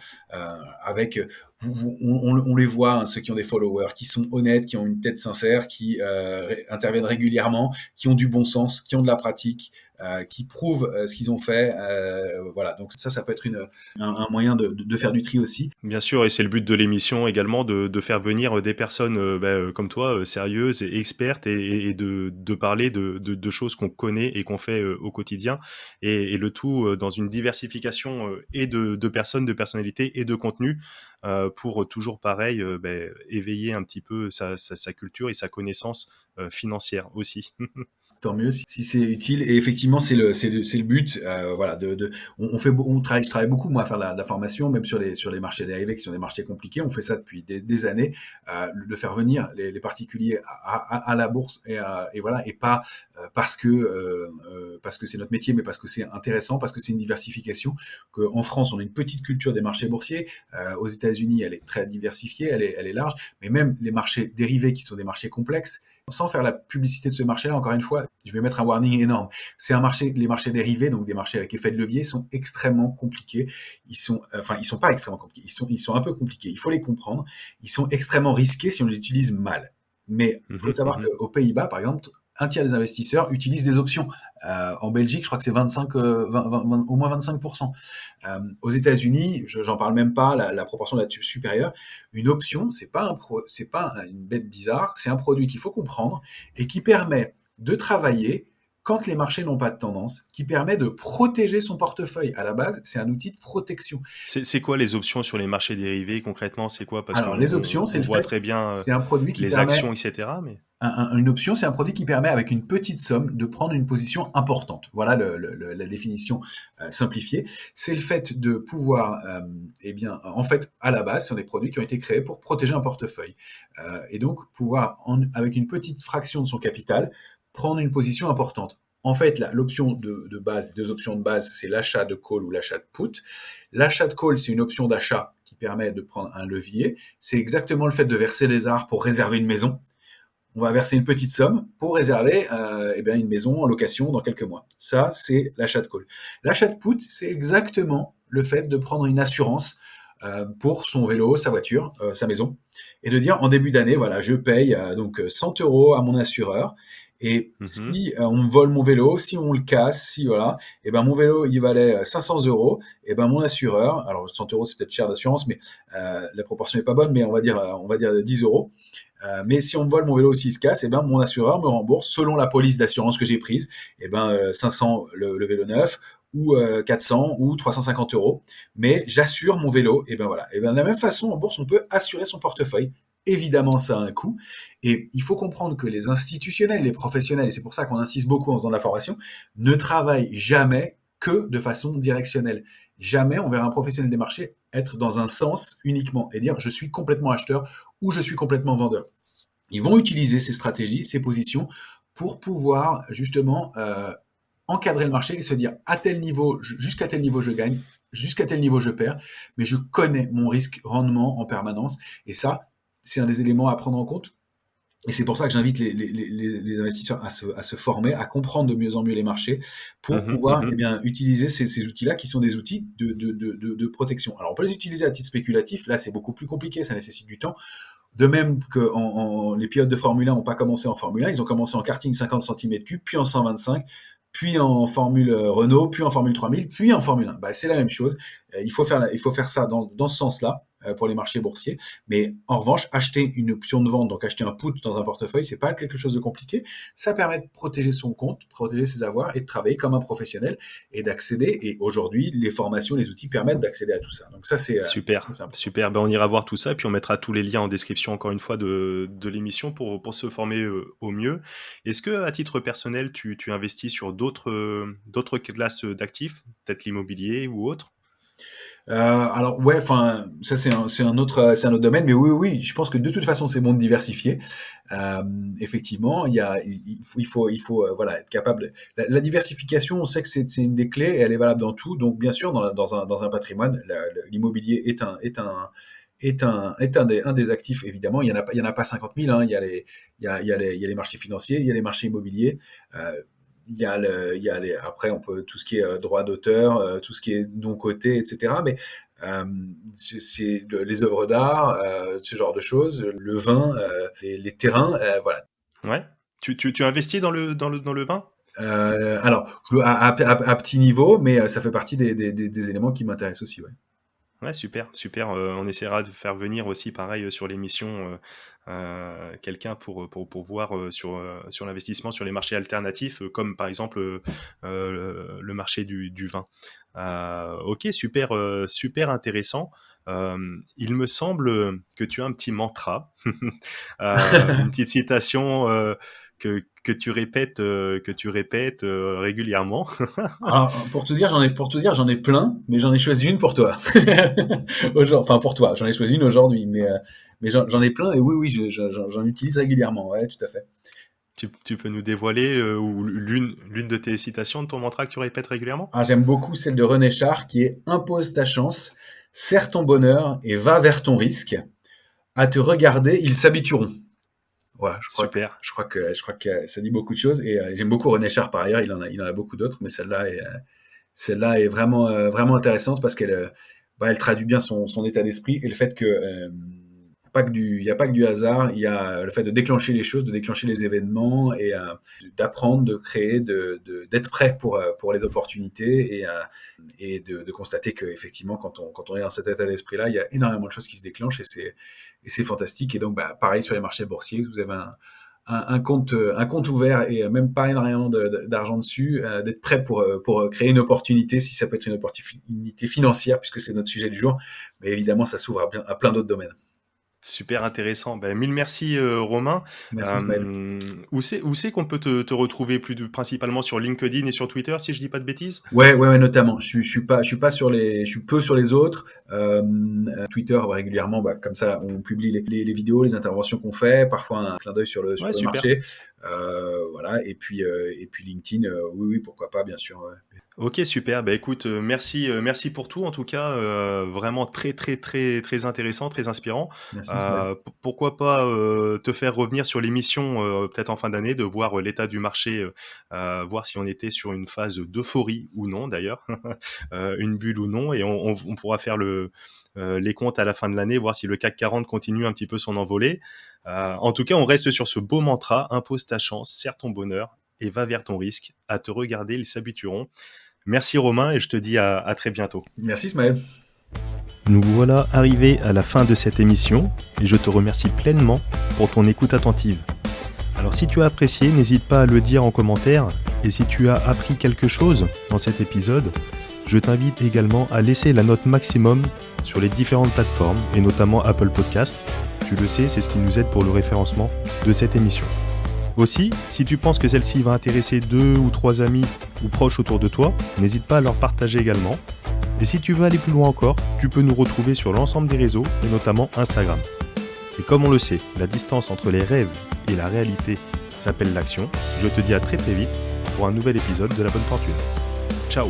avec, on les voit, hein, ceux qui ont des followers, qui sont honnêtes, qui ont une tête sincère, qui interviennent régulièrement, qui ont du bon sens, qui ont de la pratique, qui prouvent ce qu'ils ont fait. Voilà. Donc ça peut être un moyen de faire du tri aussi.
Bien sûr, et c'est le but de l'émission également de faire venir des personnes comme toi, sérieuses et expertes, et de parler de choses qu'on connaît et qu'on fait au quotidien, et le tout dans une diversification et de personnes, de personnalités et de contenu, pour toujours pareil, éveiller un petit peu sa culture et sa connaissance financière aussi.
tant mieux si c'est utile. Et effectivement, c'est le but. Voilà, je travaille beaucoup moi à faire de la formation, même sur les marchés dérivés qui sont des marchés compliqués. On fait ça depuis des années, de faire venir les particuliers à la bourse et voilà, et pas parce que c'est notre métier, mais parce que c'est intéressant, parce que c'est une diversification. En France, on a une petite culture des marchés boursiers. Aux États-Unis, elle est très diversifiée, elle est large, mais même les marchés dérivés qui sont des marchés complexes, sans faire la publicité de ce marché-là, encore une fois, je vais mettre un warning énorme. C'est un marché, les marchés dérivés, donc des marchés avec effet de levier, sont extrêmement compliqués. Ils sont pas extrêmement compliqués. Ils sont un peu compliqués. Il faut les comprendre. Ils sont extrêmement risqués si on les utilise mal. Mais il faut
Mhm,
savoir
mhm.
qu'aux Pays-Bas, par exemple, un tiers des investisseurs utilisent des options. En Belgique, je crois que c'est 25, au moins 25%. Aux États-Unis, j'en parle même pas, la proportion là-dessus supérieure. Une option, c'est pas une bête bizarre, c'est un produit qu'il faut comprendre et qui permet de travailler quand les marchés n'ont pas de tendance, qui permet de protéger son portefeuille. À la base, c'est un outil de protection.
C'est quoi les options sur les marchés dérivés concrètement? C'est quoi? Parce qu'on
Alors, les options, c'est
on
le
voit
fait,
très bien
c'est un produit qui
les
permet
actions, etc. Mais
une option, c'est un produit qui permet, avec une petite somme, de prendre une position importante. Voilà la définition simplifiée. C'est le fait de pouvoir, eh bien, en fait, à la base, ce sont des produits qui ont été créés pour protéger un portefeuille. Et donc, pouvoir, avec une petite fraction de son capital, prendre une position importante. En fait, l'option de base, les deux options de base, c'est l'achat de call ou l'achat de put. L'achat de call, c'est une option d'achat qui permet de prendre un levier. C'est exactement le fait de verser des arts pour réserver une maison. On va verser une petite somme pour réserver eh bien, une maison en location dans quelques mois. Ça, c'est l'achat de call. L'achat de put, c'est exactement le fait de prendre une assurance pour son vélo, sa voiture, sa maison, et de dire en début d'année, voilà, je paye donc 100 euros à mon assureur. Et
mhm.
si on me vole mon vélo, si on le casse, si voilà, et ben mon vélo il valait 500 euros, et ben mon assureur, alors 100 euros c'est peut-être cher d'assurance, mais la proportion n'est pas bonne, mais on va dire 10 euros. Mais si on me vole mon vélo s'il se casse, eh ben, mon assureur me rembourse selon la police d'assurance que j'ai prise, eh ben, 500 le vélo neuf, ou 400 ou 350 euros. Mais j'assure mon vélo, et ben voilà. Et ben de la même façon, en bourse, on peut assurer son portefeuille. Évidemment, ça a un coût. Et il faut comprendre que les institutionnels, les professionnels, et c'est pour ça qu'on insiste beaucoup en faisant de la formation, ne travaillent jamais que de façon directionnelle. Jamais on verra un professionnel des marchés être dans un sens uniquement et dire je suis complètement acheteur ou je suis complètement vendeur. Ils vont utiliser ces stratégies, ces positions pour pouvoir justement encadrer le marché et se dire à tel niveau, jusqu'à tel niveau je gagne, jusqu'à tel niveau je perds, mais je connais mon risque rendement en permanence. Et ça, c'est un des éléments à prendre en compte. Et c'est pour ça que j'invite les investisseurs à se former, à comprendre de mieux en mieux les marchés pour
Mhm,
pouvoir eh
mhm.
bien, utiliser ces outils-là qui sont des outils de protection. Alors on peut les utiliser à titre spéculatif, là c'est beaucoup plus compliqué, ça nécessite du temps. De même que les pilotes de Formule 1 n'ont pas commencé en Formule 1, ils ont commencé en karting 50 cm3, puis en 125, puis en Formule Renault, puis en Formule 3000, puis en Formule 1. Bah, c'est la même chose. Il faut faire ça dans ce sens-là pour les marchés boursiers. Mais en revanche, acheter une option de vente, donc acheter un put dans un portefeuille, c'est pas quelque chose de compliqué. Ça permet de protéger son compte, protéger ses avoirs et de travailler comme un professionnel et d'accéder. Et aujourd'hui, les formations, les outils permettent d'accéder à tout ça. Donc ça,
Super,
c'est important.
super. Ben, on ira voir tout ça, puis on mettra tous les liens en description, encore une fois, de l'émission pour se former au mieux. Est-ce que, à titre personnel, tu investis sur d'autres classes d'actifs, peut-être l'immobilier ou autre?
Alors ouais, enfin ça c'est un autre domaine, mais oui, oui, je pense que de toute façon c'est bon de diversifier. Euh, Effectivement, il faut voilà être capable. La diversification, on sait que c'est une des clés et elle est valable dans tout. Donc bien sûr, dans un patrimoine, l'immobilier est un des actifs évidemment. Il y en a pas 50 000. Hein. Il y a les marchés financiers, il y a les marchés immobiliers. Euh, Après, on peut tout ce qui est droit d'auteur, tout ce qui est non coté, etc. Mais euh, les œuvres d'art, ce genre de choses, le vin, les terrains, voilà.
Ouais. Tu investis dans le vin?
Alors, à petit niveau, mais ça fait partie des éléments qui m'intéressent aussi, ouais.
Ouais, super, super. On essaiera de faire venir aussi, pareil, sur l'émission, quelqu'un pour voir sur l'investissement sur les marchés alternatifs, comme par exemple le marché du vin. Ok, super, super intéressant. Il me semble que tu as un petit mantra, une petite citation que tu répètes régulièrement?
Alors, j'en ai plein, mais j'en ai choisi une pour toi. Enfin, pour toi, j'en ai choisi une aujourd'hui, mais j'en ai plein et oui, oui, j'en utilise régulièrement. Ouais, tout à fait.
Tu peux nous dévoiler ou l'une de tes citations de ton mantra que tu répètes régulièrement?
Ah, j'aime beaucoup celle de René Char qui est impose ta chance, serre ton bonheur et va vers ton risque. À te regarder, ils s'habitueront. Voilà,
Super.
je crois que ça dit beaucoup de choses et j'aime beaucoup René Char par ailleurs. Il en a beaucoup d'autres, mais celle-là est vraiment, vraiment intéressante parce qu'elle elle traduit bien son état d'esprit et le fait que il n'y a pas que du hasard, il y a le fait de déclencher les choses, de déclencher les événements et d'apprendre, de créer, d'être prêt pour les opportunités et de constater qu'effectivement, quand on est dans cet état d'esprit-là, il y a énormément de choses qui se déclenchent et c'est fantastique. Et donc, pareil sur les marchés boursiers, vous avez un compte ouvert et même pas énormément d'argent dessus, d'être prêt pour créer une opportunité, si ça peut être une opportunité financière, puisque c'est notre sujet du jour, mais évidemment, ça s'ouvre à plein d'autres domaines.
Super intéressant. Ben, mille merci Romain.
Merci Ismaël.
Où c'est qu'on peut te retrouver principalement sur LinkedIn et sur Twitter, si je dis pas de bêtises?
Ouais, notamment. Je suis pas je suis peu sur les autres. Twitter régulièrement, comme ça, on publie les vidéos, les interventions qu'on fait, parfois un clin d'œil sur
Ouais,
le
super.
marché. Voilà. Et puis LinkedIn, oui, oui, pourquoi pas, bien sûr. Ouais.
Ok, super. Bah écoute, merci pour tout. En tout cas, vraiment très, très, très, très intéressant, très inspirant.
Merci Ismaël.
Pourquoi pas te faire revenir sur l'émission peut-être en fin d'année, de voir l'état du marché, voir si on était sur une phase d'euphorie ou non d'ailleurs, une bulle ou non, et on pourra faire les comptes à la fin de l'année, voir si le CAC 40 continue un petit peu son envolée. En tout cas, on reste sur ce beau mantra: impose ta chance, serre ton bonheur et va vers ton risque. À te regarder, ils s'habitueront. Merci Romain et je te dis à très bientôt.
Merci Ismaël.
Nous voilà arrivés à la fin de cette émission et je te remercie pleinement pour ton écoute attentive. Alors si tu as apprécié, n'hésite pas à le dire en commentaire, et si tu as appris quelque chose dans cet épisode, je t'invite également à laisser la note maximum sur les différentes plateformes et notamment Apple Podcast. Tu le sais, c'est ce qui nous aide pour le référencement de cette émission. Aussi, si tu penses que celle-ci va intéresser 2 ou 3 amis ou proches autour de toi, n'hésite pas à leur partager également. Et si tu veux aller plus loin encore, tu peux nous retrouver sur l'ensemble des réseaux et notamment Instagram. Et comme on le sait, la distance entre les rêves et la réalité s'appelle l'action. Je te dis à très très vite pour un nouvel épisode de La Bonne Fortune. Ciao!